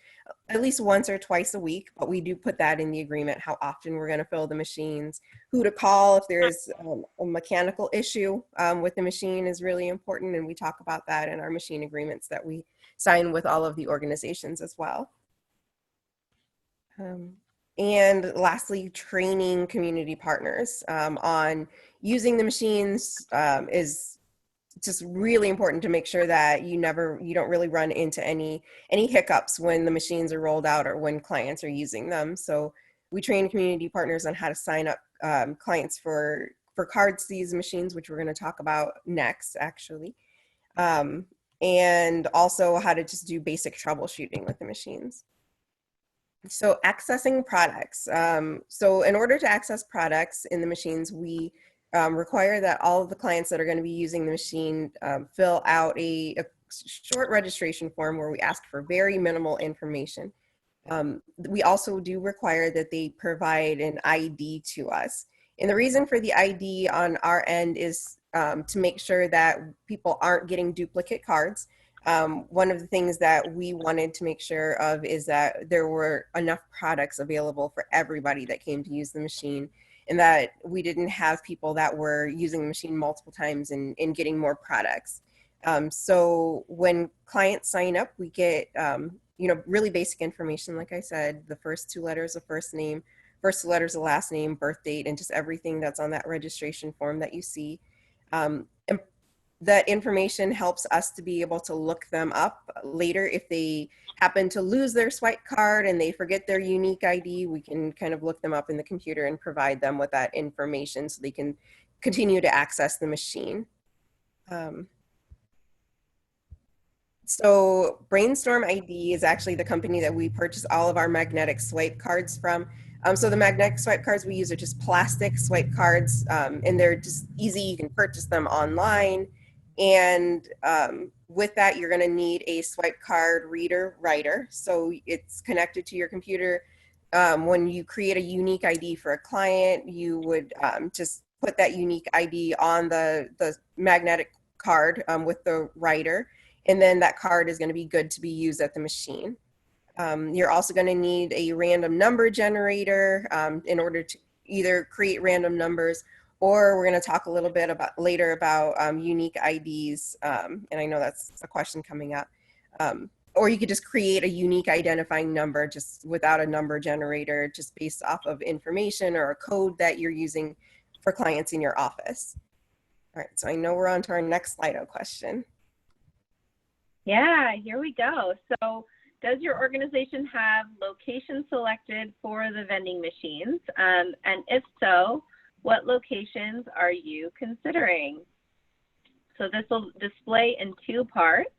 at least once or twice a week. But we do put that in the agreement, how often we're going to fill the machines, who to call if there's a mechanical issue with the machine is really important. And we talk about that in our machine agreements that we sign with all of the organizations as well. And lastly, training community partners on using the machines is just really important to make sure that you don't really run into any hiccups when the machines are rolled out or when clients are using them. So we train community partners on how to sign up clients for cards to these machines, which we're going to talk about next, actually, and also how to just do basic troubleshooting with the machines. So accessing products. So in order to access products in the machines, we require that all of the clients that are going to be using the machine fill out a short registration form where we ask for very minimal information. We also do require that they provide an ID to us. And the reason for the ID on our end is to make sure that people aren't getting duplicate cards. One of the things that we wanted to make sure of is that there were enough products available for everybody that came to use the machine, and that we didn't have people that were using the machine multiple times and getting more products. So when clients sign up, we get really basic information. Like I said, the first 2 letters of first name, first 2 letters of last name, birth date, and just everything that's on that registration form that you see. And that information helps us to be able to look them up later. If they happen to lose their swipe card and they forget their unique ID, we can kind of look them up in the computer and provide them with that information so they can continue to access the machine. So Brainstorm ID is actually the company that we purchase all of our magnetic swipe cards from. So the magnetic swipe cards we use are just plastic swipe cards, and they're just easy. You can purchase them online. And with that, you're going to need a swipe card reader writer. So it's connected to your computer. When you create a unique ID for a client, you would just put that unique ID on the magnetic card with the writer. And then that card is going to be good to be used at the machine. You're also going to need a random number generator in order to either create random numbers, or we're going to talk a little bit later about unique IDs. And I know that's a question coming up. Or you could just create a unique identifying number just without a number generator, just based off of information or a code that you're using for clients in your office. All right, so I know we're on to our next Slido question. Yeah, here we go. So does your organization have locations selected for the vending machines? And if so, what locations are you considering? So this will display in 2 parts.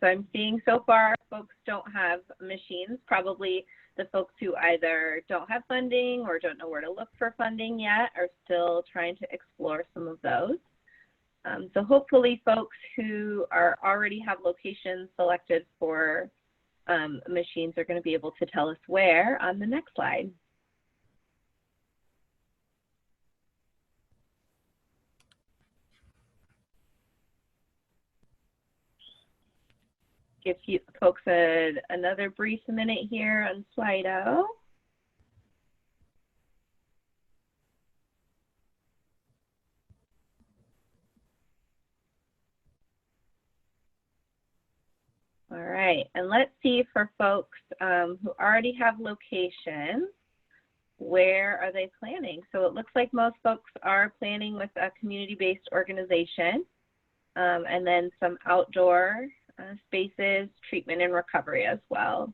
So I'm seeing so far folks don't have machines, probably the folks who either don't have funding or don't know where to look for funding yet are still trying to explore some of those. So hopefully folks who already have locations selected for machines are going to be able to tell us where on the next slide. Give you folks another brief minute here on Slido. All right, and let's see for folks who already have locations, where are they planning? So it looks like most folks are planning with a community-based organization. and then some outdoor spaces, treatment and recovery as well,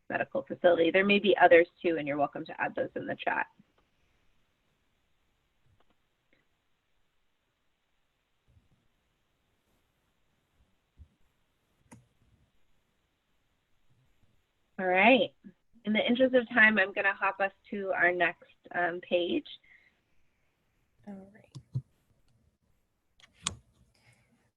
medical facility. There may be others too, and you're welcome to add those in the chat. All right. In the interest of time, I'm going to hop us to our next page. All right.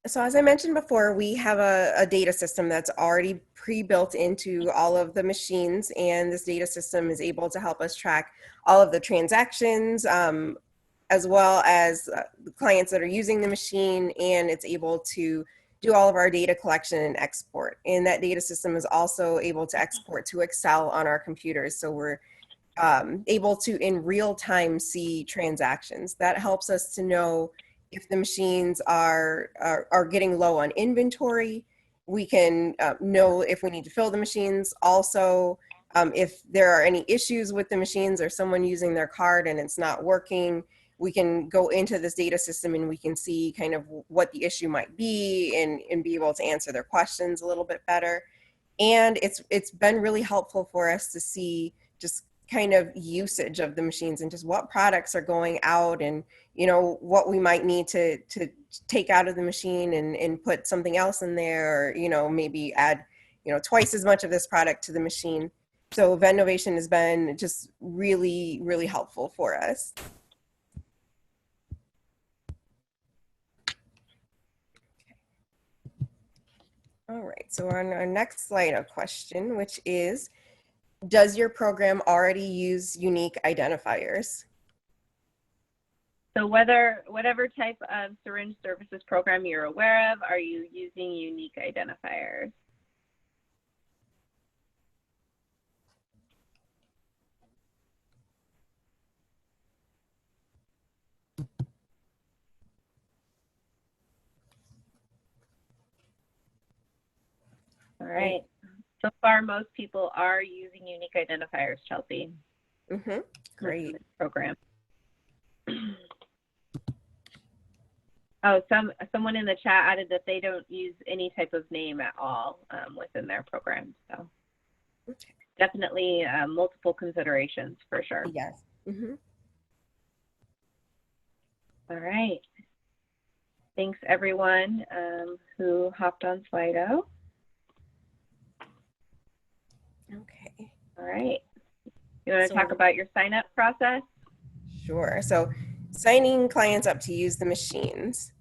So as I mentioned before, we have a data system that's already pre-built into all of the machines, and this data system is able to help us track all of the transactions, as well as the clients that are using the machine, and it's able to do all of our data collection and export. And that data system is also able to export to Excel on our computers, so we're able to in real time see transactions. That helps us to know if the machines are getting low on inventory. We can know if we need to fill the machines. Also, if there are any issues with the machines or someone using their card and it's not working, we can go into this data system and we can see kind of what the issue might be and be able to answer their questions a little bit better. And it's been really helpful for us to see just kind of usage of the machines and just what products are going out, and what we might need to take out of the machine and put something else in there, or maybe add twice as much of this product to the machine. So Vendnovation has been just really, really helpful for us. All right, so on our next slide, a question, which is, does your program already use unique identifiers? So whatever type of syringe services program you're aware of, are you using unique identifiers? All right. So far, most people are using unique identifiers, Chelsea. Great. Program. Oh, someone in the chat added that they don't use any type of name at all within their program. So definitely multiple considerations for sure. Yes. All right. Thanks everyone who hopped on Slido. Okay. All right. You want to talk about your sign up process? Sure. So signing clients up to use the machines.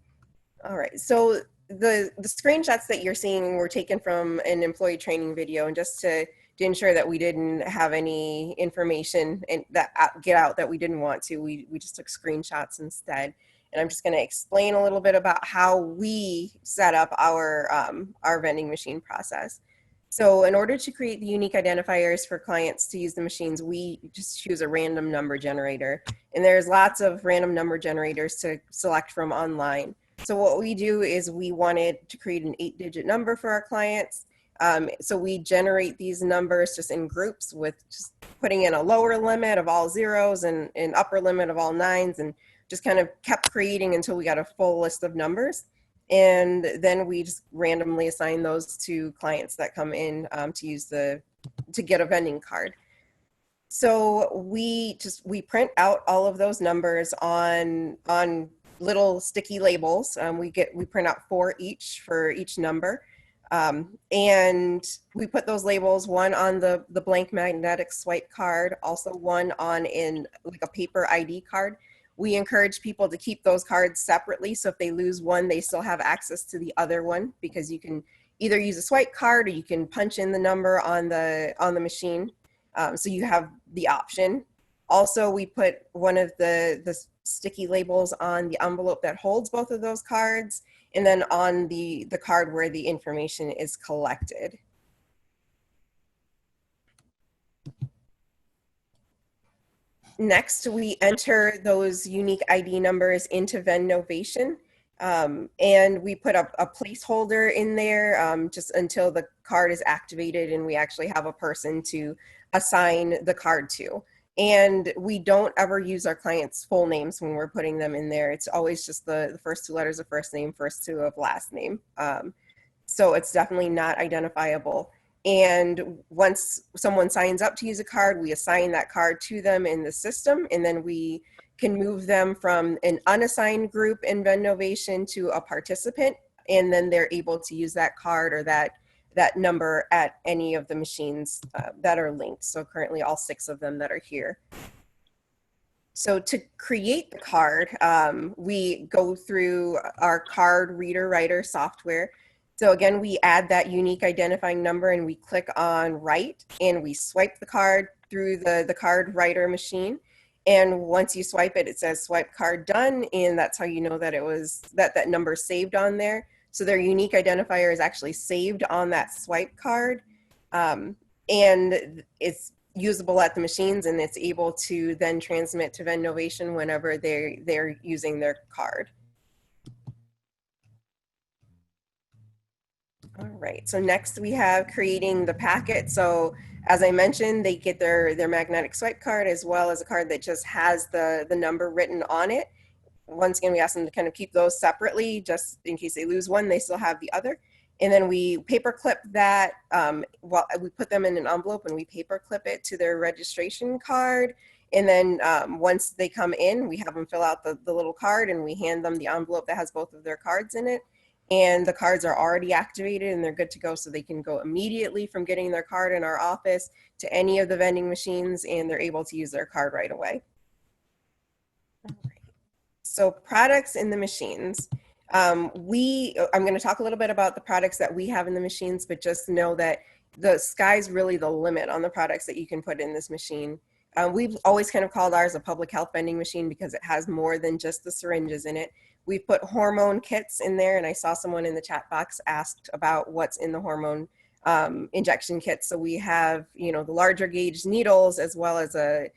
All right. So the screenshots that you're seeing were taken from an employee training video, and just to ensure that we didn't have any information and that get out that we didn't want to, we just took screenshots instead. And I'm just going to explain a little bit about how we set up our vending machine process. So in order to create the unique identifiers for clients to use the machines, we just choose a random number generator. And there's lots of random number generators to select from online. So what we do is we wanted to create an 8-digit number for our clients. So we generate these numbers just in groups, with just putting in a lower limit of all zeros and an upper limit of all nines, and just kind of kept creating until we got a full list of numbers. And then we just randomly assign those to clients that come in to get a vending card. So we print out all of those numbers on little sticky labels. We print out 4 each for each number. And we put those labels, one on the blank magnetic swipe card, also one on like a paper ID card. We encourage people to keep those cards separately, so if they lose one, they still have access to the other one, because you can either use a swipe card or you can punch in the number on the machine. So you have the option. Also, we put one of the sticky labels on the envelope that holds both of those cards, and then on the card where the information is collected. Next, we enter those unique ID numbers into Vendnovation, and we put a placeholder in there just until the card is activated and we actually have a person to assign the card to. And we don't ever use our clients' full names when we're putting them in there. It's always just the first two letters of first name, first two of last name. So it's definitely not identifiable. And once someone signs up to use a card, we assign that card to them in the system, and then we can move them from an unassigned group in Vendnovation to a participant, and then they're able to use that card or that number at any of the machines that are linked. So currently all 6 of them that are here. So to create the card, we go through our card reader writer software. So again, we add that unique identifying number and we click on write, and we swipe the card through the card writer machine. And once you swipe it, it says swipe card done, and that's how you know that it was that number saved on there. So their unique identifier is actually saved on that swipe card, and it's usable at the machines, and it's able to then transmit to Vendnovation whenever they're using their card. All right, so next we have creating the packet. So as I mentioned, they get their magnetic swipe card as well as a card that just has the number written on it. Once again, we ask them to kind of keep those separately, just in case they lose one, they still have the other. And then we paper clip that, we put them in an envelope and we paper clip it to their registration card. And then once they come in, we have them fill out the little card, and we hand them the envelope that has both of their cards in it. And the cards are already activated and they're good to go, so they can go immediately from getting their card in our office to any of the vending machines, and they're able to use their card right away. So products in the machines. I'm going to talk a little bit about the products that we have in the machines, but just know that the sky's really the limit on the products that you can put in this machine. We've always kind of called ours a public health vending machine because it has more than just the syringes in it. We've put hormone kits in there, and I saw someone in the chat box asked about what's in the hormone injection kits. So we have, the larger gauge needles, as well as a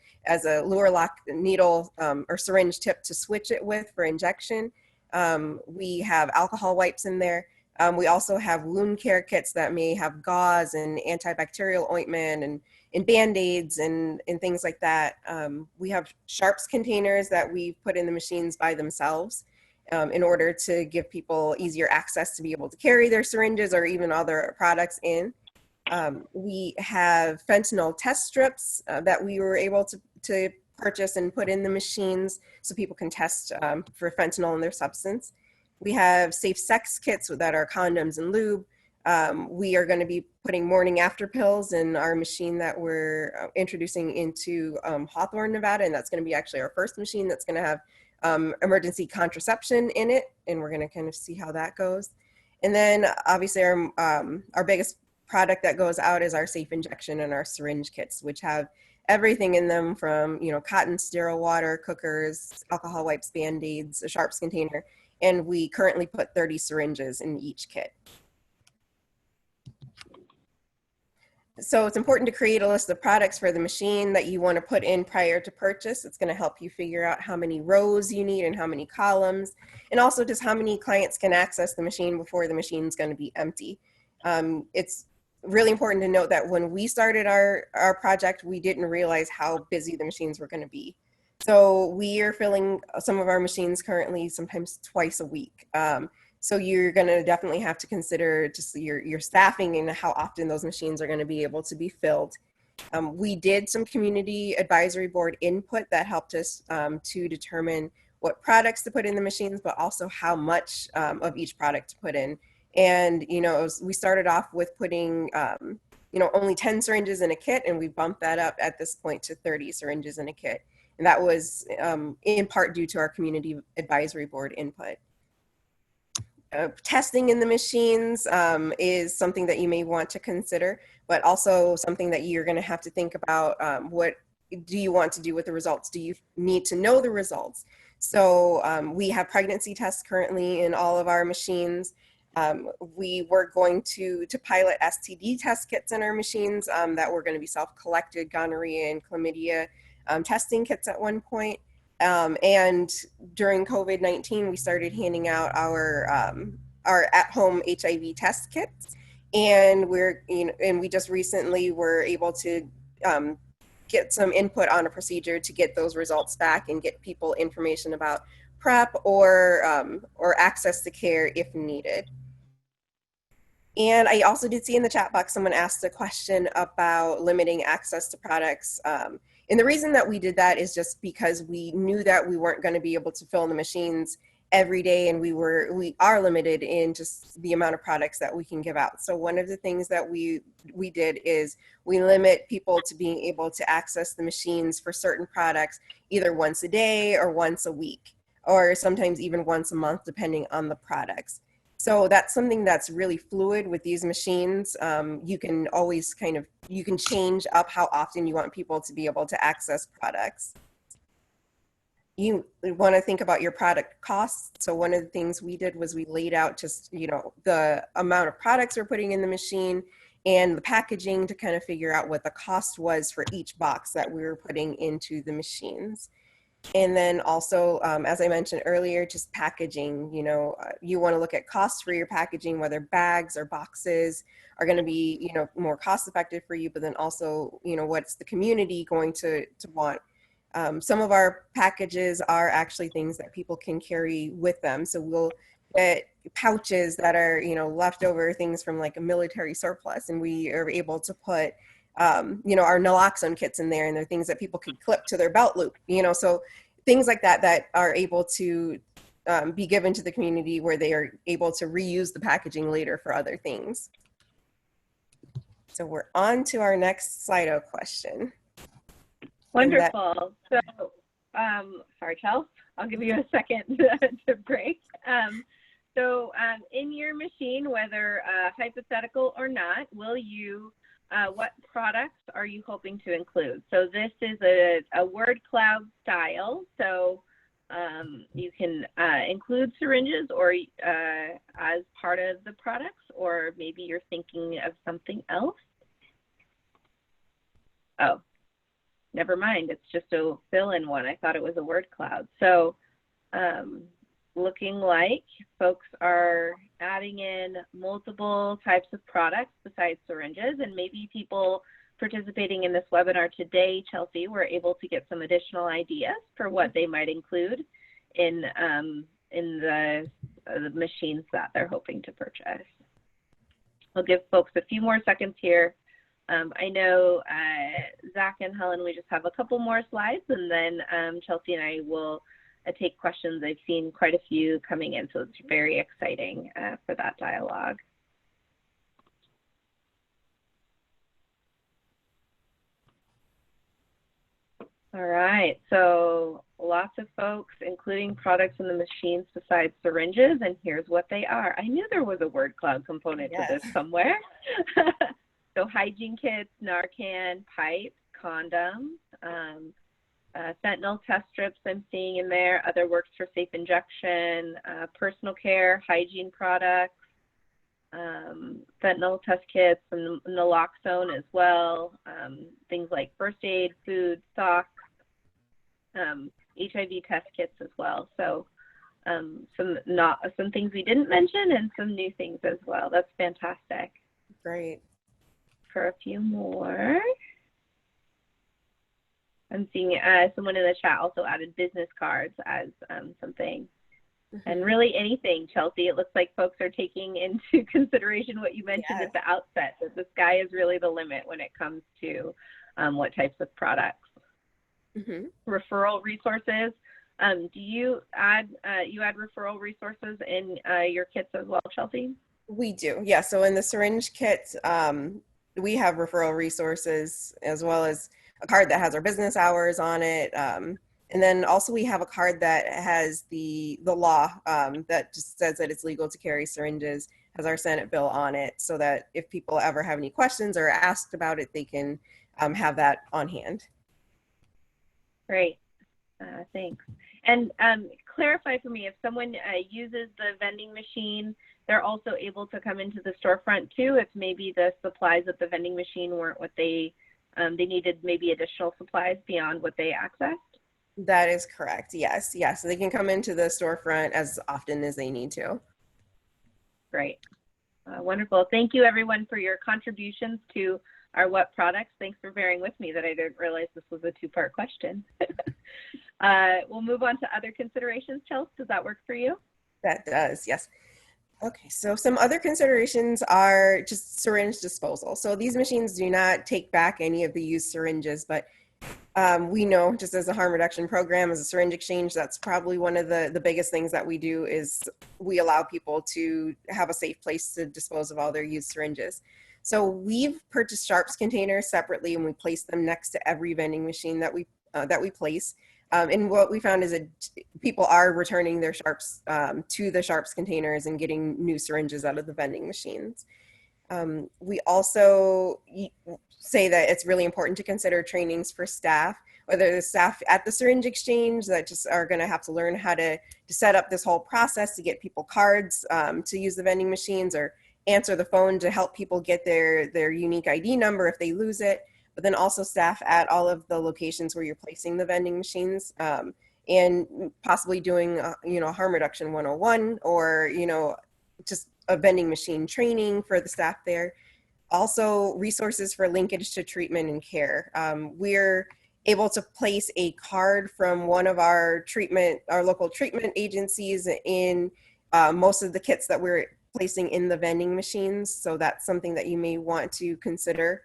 luer lock needle or syringe tip to switch it with for injection. We have alcohol wipes in there. We also have wound care kits that may have gauze and antibacterial ointment and Band-Aids and things like that. We have sharps containers that we put in the machines by themselves in order to give people easier access to be able to carry their syringes or even other products in. We have fentanyl test strips that we were able to purchase and put in the machines so people can test for fentanyl in their substance. We have safe sex kits that are condoms and lube. We are going to be putting morning after pills in our machine that we're introducing into Hawthorne, Nevada, and that's going to be actually our first machine that's going to have emergency contraception in it, and we're going to kind of see how that goes. And then obviously our biggest product that goes out is our safe injection and our syringe kits, which have everything in them from, cotton, sterile water, cookers, alcohol wipes, Band-Aids, a sharps container, and we currently put 30 syringes in each kit. So it's important to create a list of products for the machine that you want to put in prior to purchase. It's going to help you figure out how many rows you need and how many columns, and also just how many clients can access the machine before the machine's going to be empty. It's really important to note that when we started our project, we didn't realize how busy the machines were going to be. So we are filling some of our machines currently sometimes twice a week. So you're going to definitely have to consider just your staffing and how often those machines are going to be able to be filled. We did some community advisory board input that helped us to determine what products to put in the machines, but also how much of each product to put in. And, we started off with putting, only 10 syringes in a kit, and we bumped that up at this point to 30 syringes in a kit. And that was in part due to our community advisory board input. Testing in the machines is something that you may want to consider, but also something that you're going to have to think about. What do you want to do with the results? Do you need to know the results? So we have pregnancy tests currently in all of our machines. We were going to pilot STD test kits in our machines that were going to be self-collected gonorrhea and chlamydia testing kits at one point. And during COVID-19, we started handing out our at-home HIV test kits, and we just recently were able to get some input on a procedure to get those results back and get people information about prep or access to care if needed. And I also did see in the chat box someone asked a question about limiting access to products. And the reason that we did that is just because we knew that we weren't going to be able to fill the machines every day, and we are limited in just the amount of products that we can give out. So one of the things that we did is we limit people to being able to access the machines for certain products either once a day or once a week, or sometimes even once a month, depending on the products. So that's something that's really fluid with these machines. You can always you can change up how often you want people to be able to access products. You want to think about your product costs. So one of the things we did was we laid out just, the amount of products we're putting in the machine and the packaging to kind of figure out what the cost was for each box that we were putting into the machines. And then also, as I mentioned earlier, just packaging, you want to look at costs for your packaging, whether bags or boxes are going to be, more cost effective for you, but then also, what's the community going to want. Some of our packages are actually things that people can carry with them. So we'll get pouches that are, leftover things from like a military surplus, and we are able to put our naloxone kits in there, and they're things that people could clip to their belt loop, so things like that are able to be given to the community where they are able to reuse the packaging later for other things. So we're on to our next Slido question. Wonderful. So, sorry, Chels, I'll give you a second to break. In your machine, whether hypothetical or not, what products are you hoping to include? So this is a word cloud style. So you can include syringes or as part of the products, or maybe you're thinking of something else. Oh, never mind. It's just a fill-in one. I thought it was a word cloud. So looking like folks are adding in multiple types of products besides syringes, and maybe people participating in this webinar today, Chelsea, were able to get some additional ideas for what they might include in the machines that they're hoping to purchase. I'll give folks a few more seconds here. I know Zach and Helen, we just have a couple more slides, and then Chelsea and I will take questions. I've seen quite a few coming in, so it's very exciting for that dialogue. All right, so lots of folks including products in the machines besides syringes, and here's what they are. I knew there was a word cloud component to this somewhere. So hygiene kits, Narcan, pipes, condoms, fentanyl test strips I'm seeing in there, other works for safe injection, personal care, hygiene products, fentanyl test kits, and naloxone as well, things like first aid, food, socks, HIV test kits as well. So some things we didn't mention and some new things as well. That's fantastic. Great. For a few more. I'm seeing someone in the chat also added business cards as something. And really anything, Chelsea. It looks like folks are taking into consideration what you mentioned at the outset, that the sky is really the limit when it comes to what types of products. Referral resources. Do you add referral resources in your kits as well, Chelsea? We do, yeah. So in the syringe kit, we have referral resources as well as a card that has our business hours on it. And then also we have a card that has the law that just says that it's legal to carry syringes, has our Senate bill on it, so that if people ever have any questions or asked about it, they can have that on hand. Great, thanks. And clarify for me, if someone uses the vending machine, they're also able to come into the storefront too, if maybe the supplies at the vending machine weren't what they needed, maybe additional supplies beyond what they accessed? That is correct, yes. So they can come into the storefront as often as they need to. Great, wonderful. Thank you everyone for your contributions to what products. Thanks for bearing with me that I didn't realize this was a two-part question. We'll move on to other considerations. Chelsea, does that work for you? That does, yes. Okay, so some other considerations are just syringe disposal. So these machines do not take back any of the used syringes, but we know just as a harm reduction program, as a syringe exchange, that's probably one of the biggest things that we do is we allow people to have a safe place to dispose of all their used syringes. So we've purchased sharps containers separately and we place them next to every vending machine that we place. And what we found is that people are returning their sharps to the sharps containers and getting new syringes out of the vending machines. We also say that it's really important to consider trainings for staff, whether the staff at the syringe exchange that just are going to have to learn how to set up this whole process to get people cards to use the vending machines, or answer the phone to help people get their unique ID number if they lose it. But then also staff at all of the locations where you're placing the vending machines, and possibly doing harm reduction 101, or just a vending machine training for the staff there. Also resources for linkage to treatment and care. We're able to place a card from one of our local treatment agencies in most of the kits that we're placing in the vending machines. So that's something that you may want to consider.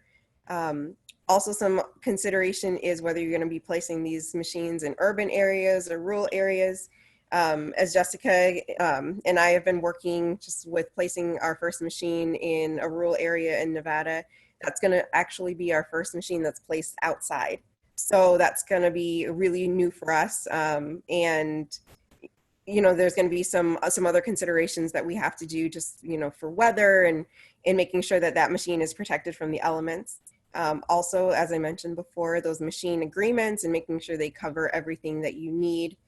Also, some consideration is whether you're going to be placing these machines in urban areas or rural areas. As Jessica and I have been working just with placing our first machine in a rural area in Nevada, that's going to actually be our first machine that's placed outside. So that's going to be really new for us. And there's going to be some other considerations that we have to do just, for weather and making sure that that machine is protected from the elements. Also, as I mentioned before, those machine agreements and making sure they cover everything that you need,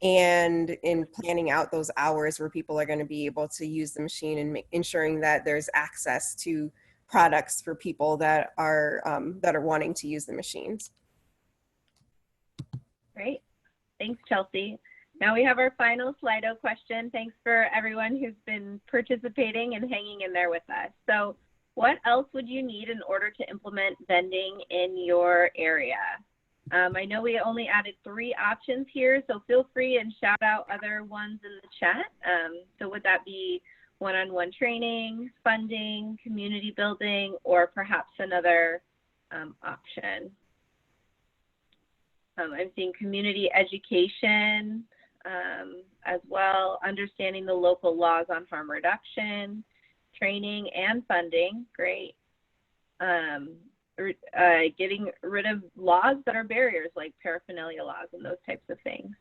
and in planning out those hours where people are going to be able to use the machine, and ensuring that there's access to products for people that are wanting to use the machines. Great. Thanks, Chelsea. Now we have our final Slido question. Thanks for everyone who's been participating and hanging in there with us. So what else would you need in order to implement vending in your area? I know we only added 3 options here, so feel free and shout out other ones in the chat. So would that be one-on-one training, funding, community building, or perhaps another option? I'm seeing community education as well, understanding the local laws on harm reduction, training and funding, great. Getting rid of laws that are barriers, like paraphernalia laws and those types of things.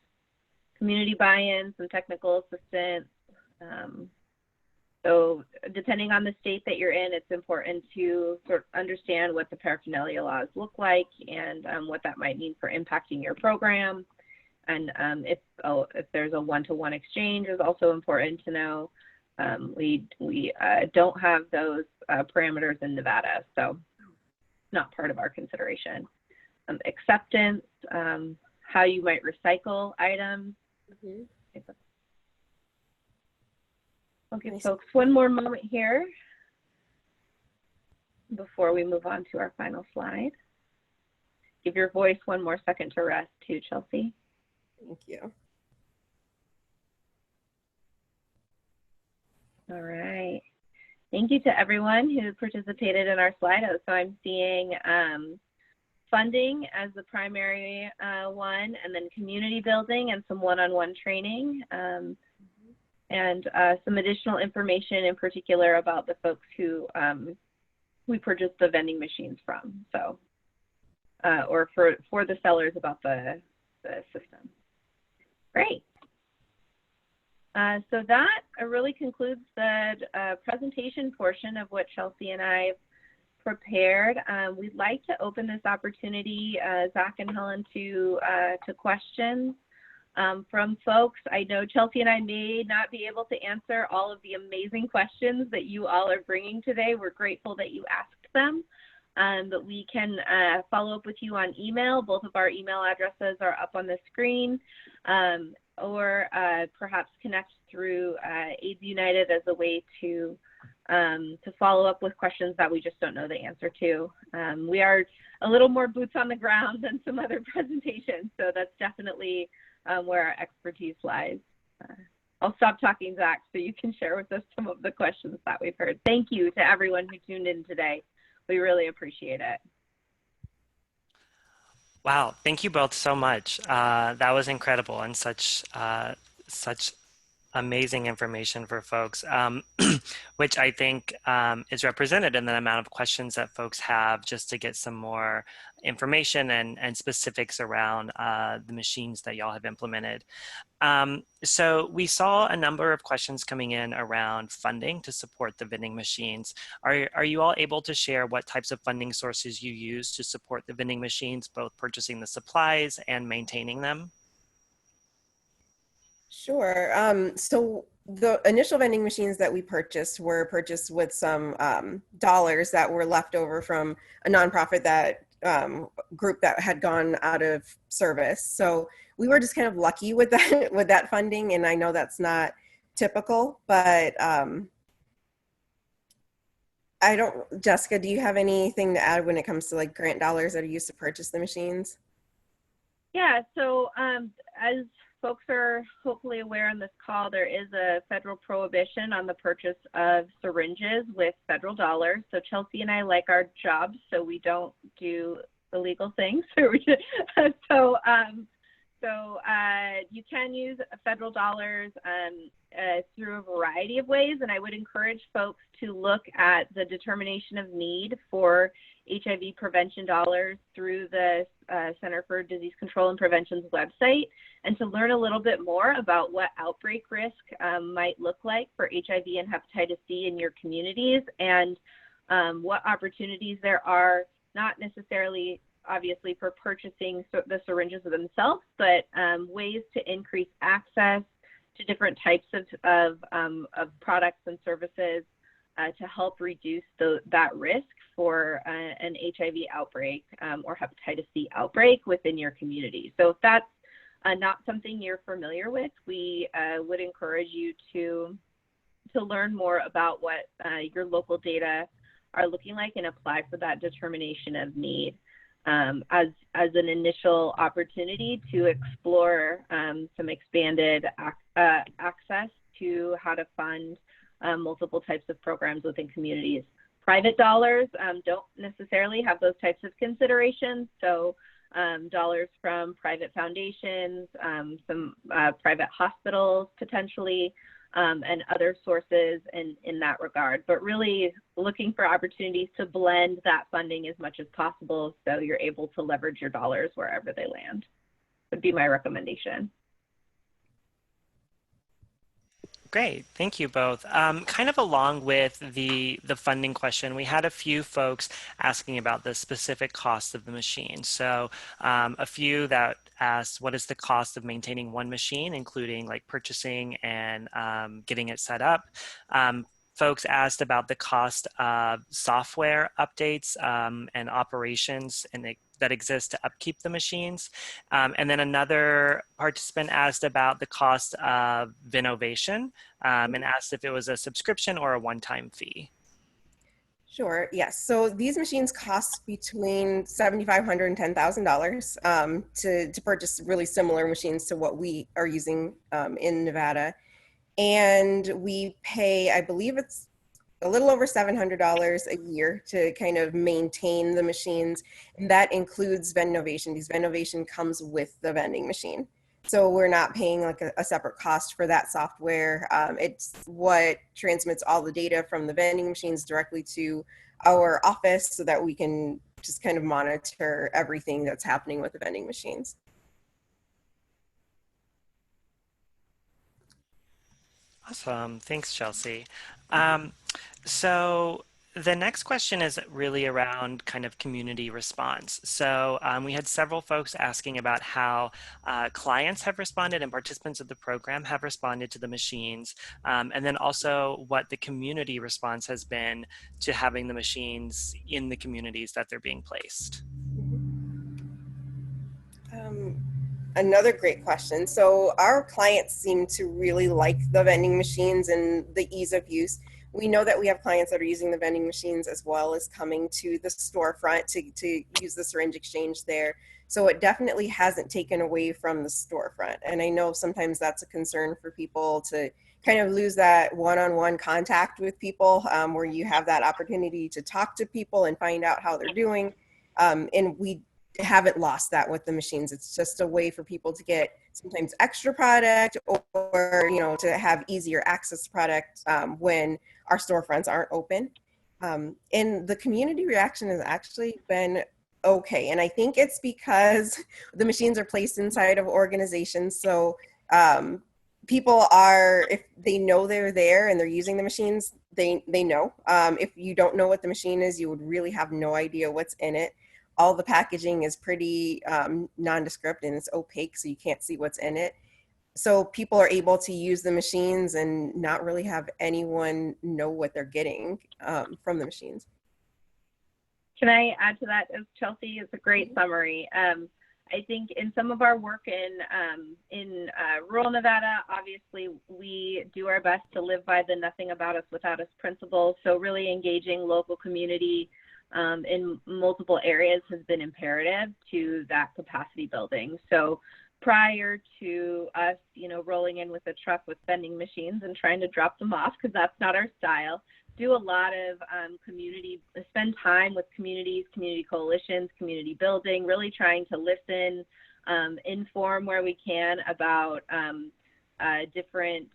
Community buy-in, some technical assistance. So depending on the state that you're in, it's important to sort of understand what the paraphernalia laws look like, and what that might mean for impacting your program. And if there's a one-to-one exchange, is also important to know. We don't have those parameters in Nevada, so not part of our consideration. Acceptance, how you might recycle items. Mm-hmm. I'll give folks one more moment here before we move on to our final slide. Give your voice one more second to rest too, Chelsea. Thank you. All right. Thank you to everyone who participated in our Slido. So I'm seeing funding as the primary one, and then community building and some one-on-one training, and some additional information in particular about the folks who we purchased the vending machines from. So, or for the sellers about the system. Great. So that really concludes the presentation portion of what Chelsea and I prepared. We'd like to open this opportunity, Zach and Helen, to questions from folks. I know Chelsea and I may not be able to answer all of the amazing questions that you all are bringing today. We're grateful that you asked them, but we can follow up with you on email. Both of our email addresses are up on the screen. Or perhaps connect through AIDS United as a way to to follow up with questions that we just don't know the answer to. We are a little more boots on the ground than some other presentations, so that's definitely where our expertise lies. I'll stop talking, Zach, so you can share with us some of the questions that we've heard. Thank you to everyone who tuned in today. We really appreciate it. Wow, thank you both so much. That was incredible and such amazing information for folks, which I think is represented in the amount of questions that folks have just to get some more information and specifics around the machines that y'all have implemented. So we saw a number of questions coming in around funding to support the vending machines. Are you all able to share what types of funding sources you use to support the vending machines, both purchasing the supplies and maintaining them? Sure. So the initial vending machines that we purchased were purchased with some dollars that were left over from a nonprofit that group that had gone out of service. So we were just kind of lucky with that with that funding, and I know that's not typical, but I don't. Jessica, do you have anything to add when it comes to like grant dollars that are used to purchase the machines? Yeah, so as folks are hopefully aware on this call, there is a federal prohibition on the purchase of syringes with federal dollars. So Chelsea and I like our jobs, so we don't do illegal things. So you can use federal dollars through a variety of ways, and I would encourage folks to look at the determination of need for HIV prevention dollars through the Center for Disease Control and Prevention's website, and to learn a little bit more about what outbreak risk might look like for HIV and hepatitis C in your communities, and what opportunities there are, not necessarily obviously for purchasing the syringes themselves, but ways to increase access to different types of products and services to help reduce that risk for an HIV outbreak or hepatitis C outbreak within your community. So if that's not something you're familiar with, we would encourage you to learn more about what your local data are looking like and apply for that determination of need as an initial opportunity to explore some expanded access to how to fund multiple types of programs within communities. Private dollars don't necessarily have those types of considerations. So dollars from private foundations, some private hospitals potentially, and other sources in that regard. But really looking for opportunities to blend that funding as much as possible so you're able to leverage your dollars wherever they land, would be my recommendation. Great, thank you both. Kind of along with the funding question, we had a few folks asking about the specific cost of the machine. So a few that asked, what is the cost of maintaining one machine, including like purchasing and getting it set up? Folks asked about the cost of software updates and operations that exist to upkeep the machines. And then another participant asked about the cost of Vendnovation and asked if it was a subscription or a one-time fee. Sure. Yes. So these machines cost between $7,500 and $10,000 to purchase really similar machines to what we are using in Nevada. And we pay, I believe it's a little over $700 a year to kind of maintain the machines. And that includes Vendnovation. These Vendnovation comes with the vending machine. So we're not paying like a separate cost for that software. It's what transmits all the data from the vending machines directly to our office so that we can just kind of monitor everything that's happening with the vending machines. Awesome. Thanks, Chelsea. So the next question is really around kind of community response. So we had several folks asking about how clients have responded and participants of the program have responded to the machines, and then also what the community response has been to having the machines in the communities that they're being placed. Another great question. So our clients seem to really like the vending machines and the ease of use. we know that we have clients that are using the vending machines as well as coming to the storefront to use the syringe exchange there. So it definitely hasn't taken away from the storefront. And I know sometimes that's a concern for people to kind of lose that one-on-one contact with people, where you have that opportunity to talk to people and find out how they're doing. And we haven't lost that with the machines. It's just a way for people to get sometimes extra product, or to have easier access to product when our storefronts aren't open. And the community reaction has actually been okay. And I think it's because the machines are placed inside of organizations. So people are, if they know they're there and they're using the machines, they know. If you don't know what the machine is, you would really have no idea what's in it. All the packaging is pretty nondescript and it's opaque, so you can't see what's in it. So people are able to use the machines and not really have anyone know what they're getting from the machines. Can I add to that, Chelsea? It's a great summary. I think in some of our work in rural Nevada, obviously we do our best to live by the nothing about us without us principle. So really engaging local community in multiple areas has been imperative to that capacity building. So prior to us, rolling in with a truck with vending machines and trying to drop them off, because that's not our style, do a lot of spend time with communities, community coalitions, community building, really trying to listen, inform where we can about different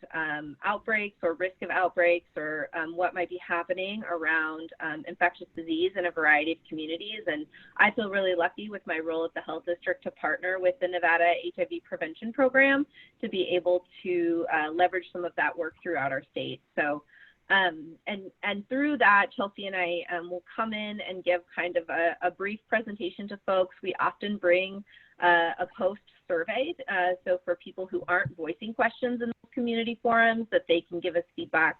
outbreaks or risk of outbreaks, or what might be happening around infectious disease in a variety of communities. And I feel really lucky with my role at the health district to partner with the Nevada HIV prevention program to be able to leverage some of that work throughout our state. So and through that, Chelsea and I will come in and give kind of a brief presentation to folks. We often bring a post survey, so for people who aren't voicing questions in those community forums, that they can give us feedback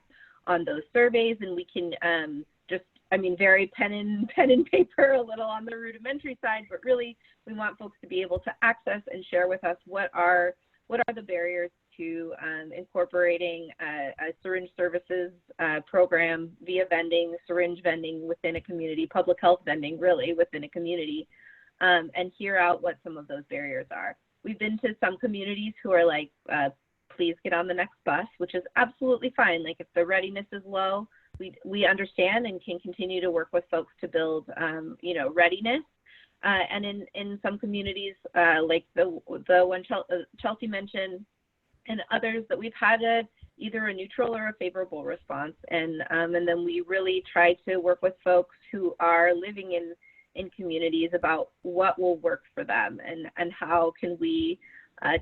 on those surveys, and we can very pen and paper, a little on the rudimentary side, but really we want folks to be able to access and share with us what are the barriers to incorporating a syringe services program via vending, syringe vending within a community, public health vending really within a community, and hear out what some of those barriers are. We've been to some communities who are like, please get on the next bus, which is absolutely fine. Like if the readiness is low, we understand and can continue to work with folks to build, readiness. And in some communities, like the one Chelsea mentioned, and others, that we've had either a neutral or a favorable response. And then we really try to work with folks who are living in communities about what will work for them and how can we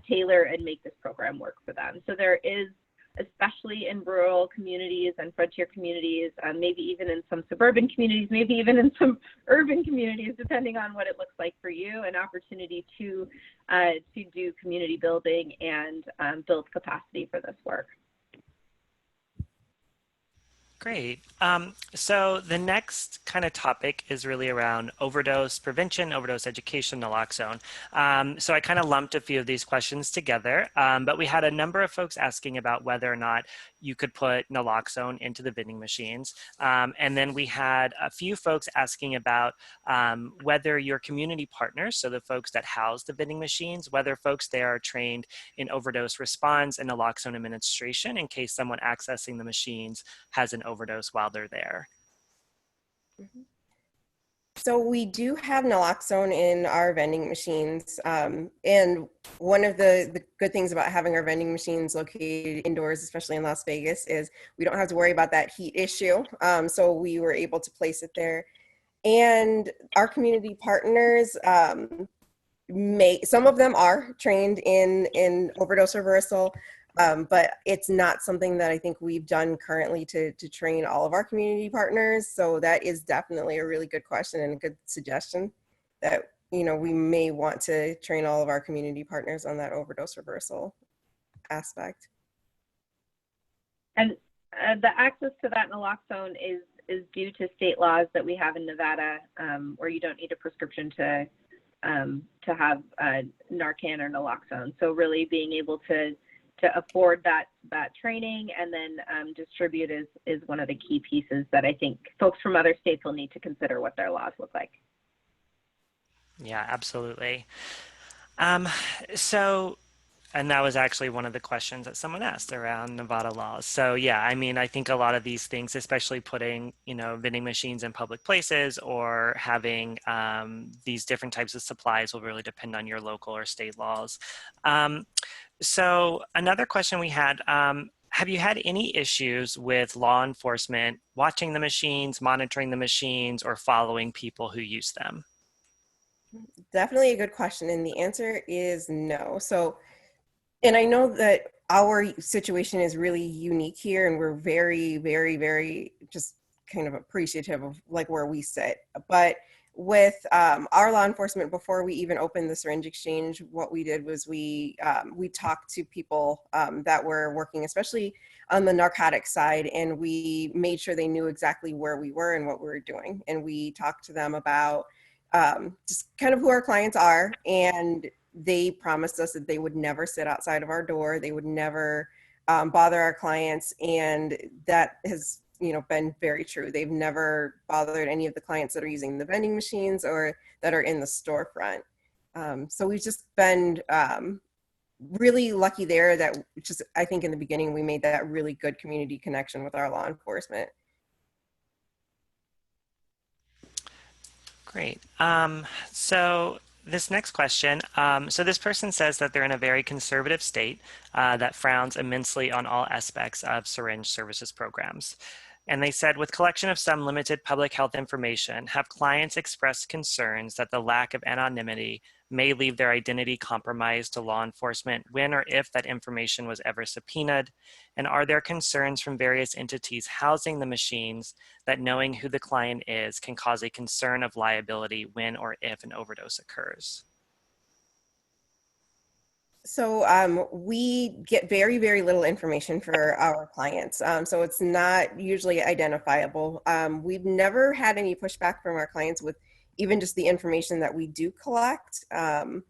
tailor and make this program work for them. So there is, especially in rural communities and frontier communities, maybe even in some suburban communities, maybe even in some urban communities, depending on what it looks like for you, an opportunity to do community building and build capacity for this work. Great. So the next kind of topic is really around overdose prevention, overdose education, naloxone. So I kind of lumped a few of these questions together, but we had a number of folks asking about whether or not you could put naloxone into the vending machines. And then we had a few folks asking about whether your community partners, so the folks that house the vending machines, whether folks there are trained in overdose response and naloxone administration in case someone accessing the machines has an overdose while they're there. So we do have naloxone in our vending machines. And one of the good things about having our vending machines located indoors, especially in Las Vegas, is we don't have to worry about that heat issue. So we were able to place it there. And our community partners, some of them are trained in overdose reversal. But it's not something that I think we've done currently to train all of our community partners. So that is definitely a really good question and a good suggestion that, we may want to train all of our community partners on that overdose reversal aspect. And the access to that naloxone is due to state laws that we have in Nevada, where you don't need a prescription to have Narcan or naloxone. So really being able to afford that training, and then distribute is one of the key pieces that I think folks from other states will need to consider what their laws look like. Yeah, absolutely. Um, so And that was actually one of the questions that someone asked around Nevada laws. So yeah, I mean, I think a lot of these things, especially putting, vending machines in public places or having these different types of supplies will really depend on your local or state laws. So another question we had, have you had any issues with law enforcement watching the machines, monitoring the machines, or following people who use them? Definitely a good question. And the answer is no. So, and I know that our situation is really unique here, and we're very, very, very just kind of appreciative of like where we sit. But with our law enforcement, before we even opened the syringe exchange, what we did was we talked to people that were working, especially on the narcotic side, and we made sure they knew exactly where we were and what we were doing. And we talked to them about just kind of who our clients are, and they promised us that they would never sit outside of our door. They would never bother our clients. And that has, been very true. They've never bothered any of the clients that are using the vending machines or that are in the storefront. So we've just been really lucky there that just, I think in the beginning, we made that really good community connection with our law enforcement. Great. So this next question, so this person says that they're in a very conservative state that frowns immensely on all aspects of syringe services programs. And they said, with collection of some limited public health information, have clients expressed concerns that the lack of anonymity may leave their identity compromised to law enforcement when or if that information was ever subpoenaed? And are there concerns from various entities housing the machines that knowing who the client is can cause a concern of liability when or if an overdose occurs? So we get very, very little information for our clients. So it's not usually identifiable. We've never had any pushback from our clients with even just the information that we do collect. And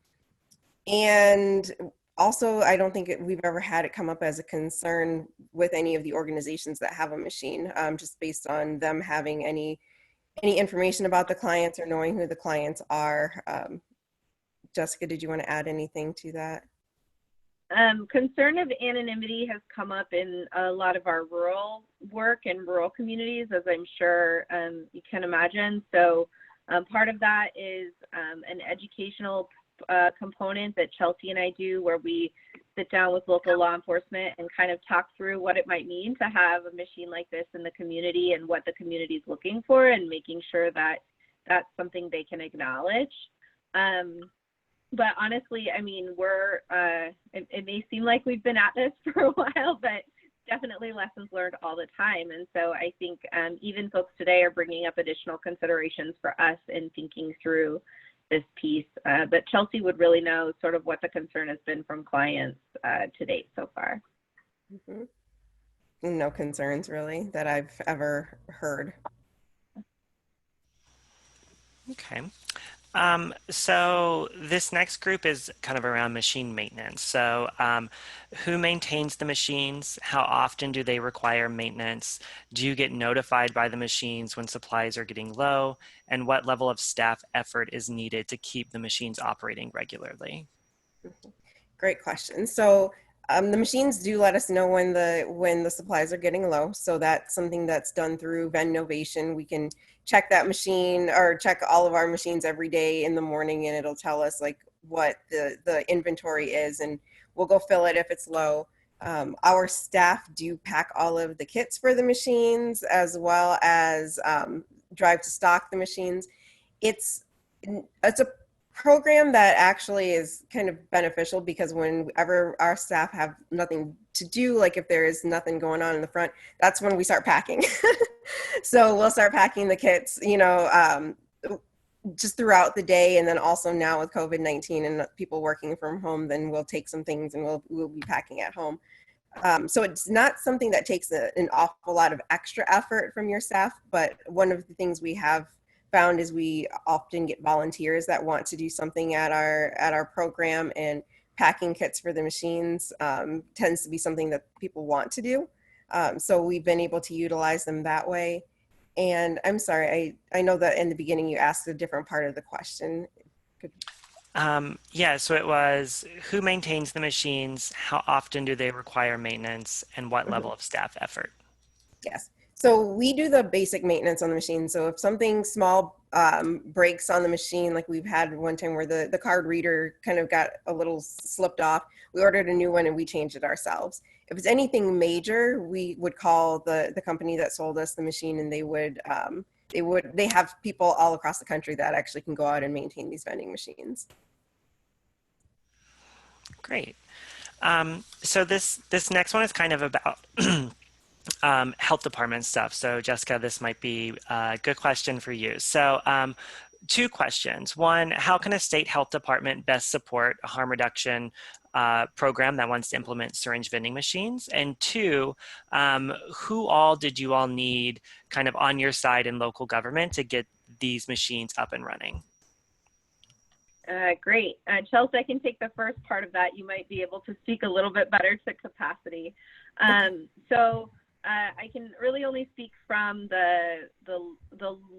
also, I don't think we've ever had it come up as a concern with any of the organizations that have a machine, just based on them having any information about the clients or knowing who the clients are. Jessica, did you want to add anything to that? Concern of anonymity has come up in a lot of our rural work and rural communities, as I'm sure you can imagine. So part of that is an educational component that Chelsea and I do, where we sit down with local law enforcement and kind of talk through what it might mean to have a machine like this in the community and what the community is looking for, and making sure that that's something they can acknowledge. But honestly, I mean, it may seem like we've been at this for a while, but definitely lessons learned all the time. And so I think even folks today are bringing up additional considerations for us in thinking through this piece. But Chelsea would really know sort of what the concern has been from clients to date so far. Mm-hmm. No concerns really that I've ever heard. Okay. So this next group is kind of around machine maintenance. So who maintains the machines? How often do they require maintenance? Do you get notified by the machines when supplies are getting low? And what level of staff effort is needed to keep the machines operating regularly? Great question. So the machines do let us know when the supplies are getting low. So that's something that's done through Vendnovation. We can check that machine or check all of our machines every day in the morning, and it'll tell us like what the inventory is, and we'll go fill it if it's low. Our staff do pack all of the kits for the machines, as well as drive to stock the machines. It's a program that actually is kind of beneficial, because whenever our staff have nothing to do, like if there is nothing going on in the front, that's when we start packing. So we'll start packing the kits, just throughout the day. And then also now with COVID-19 and people working from home, then we'll take some things and we'll be packing at home. So it's not something that takes an awful lot of extra effort from your staff, but one of the things we have found is we often get volunteers that want to do something at our program, and packing kits for the machines tends to be something that people want to do. So we've been able to utilize them that way. And I'm sorry, I know that in the beginning you asked a different part of the question. Yeah, so it was who maintains the machines, how often do they require maintenance, and what Mhm. level of staff effort? Yes. So we do the basic maintenance on the machine. So if something small breaks on the machine, like we've had one time where the card reader kind of got a little slipped off, we ordered a new one and we changed it ourselves. If it's anything major, we would call the company that sold us the machine, and they have people all across the country that actually can go out and maintain these vending machines. Great. So this next one is kind of about health department stuff. So Jessica, this might be a good question for you. So two questions. One, how can a state health department best support a harm reduction program that wants to implement syringe vending machines? And two, who all did you all need kind of on your side in local government to get these machines up and running? Great. Chelsea, I can take the first part of that. You might be able to speak a little bit better to capacity. I can really only speak from the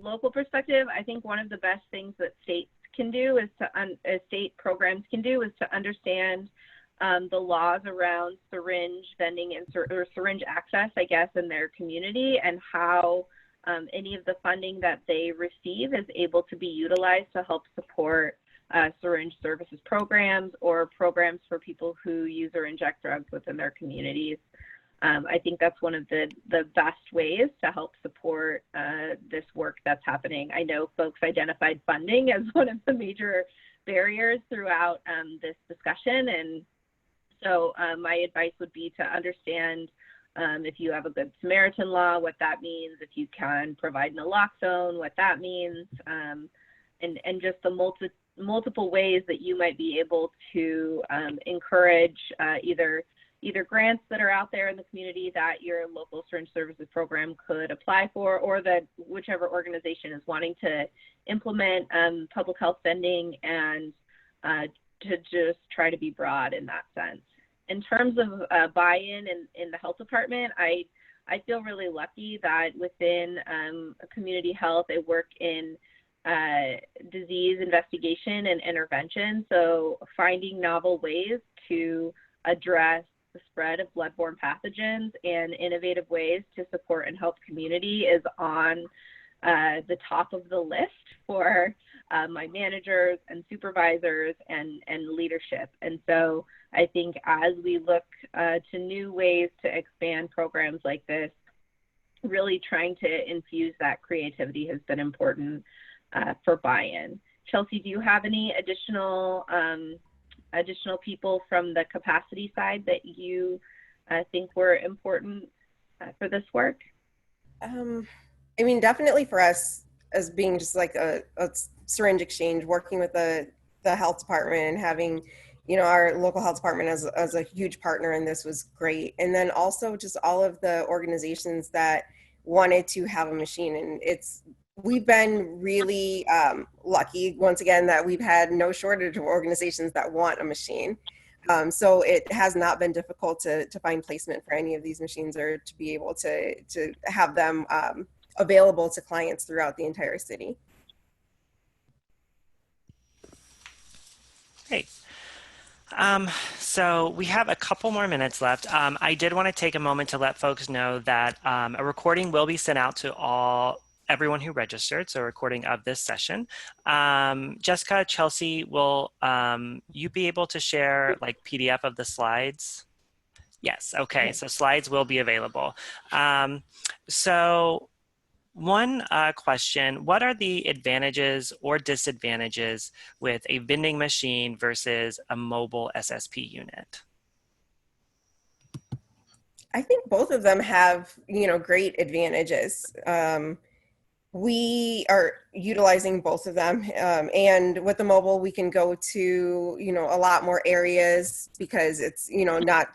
local perspective. I think one of the best things that states can do is state programs can do is to understand the laws around syringe vending or syringe access, I guess, in their community, and how any of the funding that they receive is able to be utilized to help support syringe services programs or programs for people who use or inject drugs within their communities. I think that's one of the best ways to help support this work that's happening. I know folks identified funding as one of the major barriers throughout this discussion. And so my advice would be to understand if you have a Good Samaritan law, what that means, if you can provide naloxone, what that means, and just the multiple ways that you might be able to encourage either grants that are out there in the community that your local syringe services program could apply for, or that whichever organization is wanting to implement public health vending, and to just try to be broad in that sense. In terms of buy-in in the health department, I feel really lucky that within community health, I work in disease investigation and intervention. So finding novel ways to address the spread of bloodborne pathogens and innovative ways to support and help community is on the top of the list for my managers and supervisors and leadership. And so I think as we look to new ways to expand programs like this, really trying to infuse that creativity has been important for buy-in. Chelsea, do you have any additional people from the capacity side that you think were important for this work? I mean, definitely for us as being just like a syringe exchange, working with the health department and having, our local health department as a huge partner in this was great. And then also just all of the organizations that wanted to have a machine. And we've been really lucky, once again, that we've had no shortage of organizations that want a machine. So it has not been difficult to find placement for any of these machines, or to be able to have them available to clients throughout the entire city. Great. So we have a couple more minutes left. I did want to take a moment to let folks know that a recording will be sent out to everyone who registered, so a recording of this session. Jessica, Chelsea, will you be able to share like PDF of the slides? Yes, okay, so slides will be available. So one question, what are the advantages or disadvantages with a vending machine versus a mobile SSP unit? I think both of them have, great advantages. We are utilizing both of them. And with the mobile, we can go to, a lot more areas because it's, not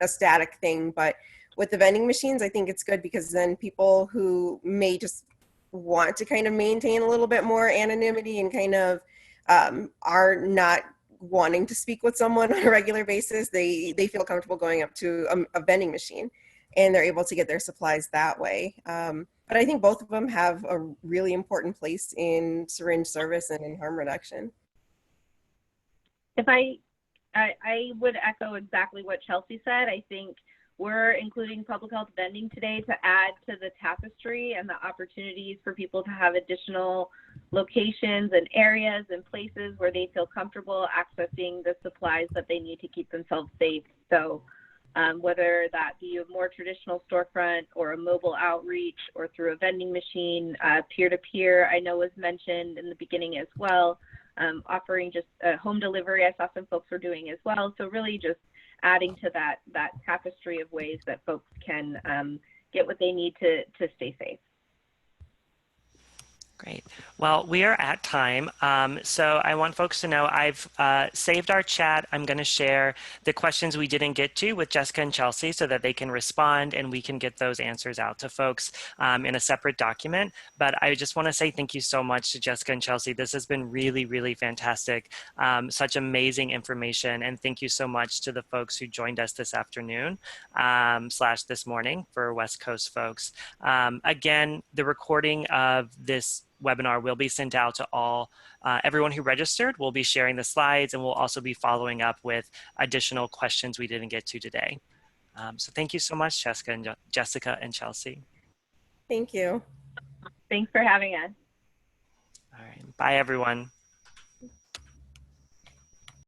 a static thing. But with the vending machines, I think it's good because then people who may just want to kind of maintain a little bit more anonymity and kind of are not wanting to speak with someone on a regular basis, they feel comfortable going up to a vending machine, and they're able to get their supplies that way. But I think both of them have a really important place in syringe service and in harm reduction. If I would echo exactly what Chelsea said. I think we're including public health vending today to add to the tapestry and the opportunities for people to have additional locations and areas and places where they feel comfortable accessing the supplies that they need to keep themselves safe. So whether that be a more traditional storefront or a mobile outreach or through a vending machine, peer-to-peer, I know was mentioned in the beginning as well, offering just home delivery, I saw some folks were doing as well. So really just adding to that tapestry of ways that folks can get what they need to stay safe. Great. Well, we are at time. So I want folks to know I've saved our chat. I'm going to share the questions we didn't get to with Jessica and Chelsea so that they can respond and we can get those answers out to folks in a separate document. But I just want to say thank you so much to Jessica and Chelsea. This has been really, really fantastic. Such amazing information. And thank you so much to the folks who joined us this afternoon / this morning for West Coast folks. Again, the recording of this webinar will be sent out to everyone who registered. We'll be sharing the slides and we'll also be following up with additional questions we didn't get to today. So thank you so much, Jessica and Chelsea. Thank you. Thanks for having us. All right. Bye, everyone.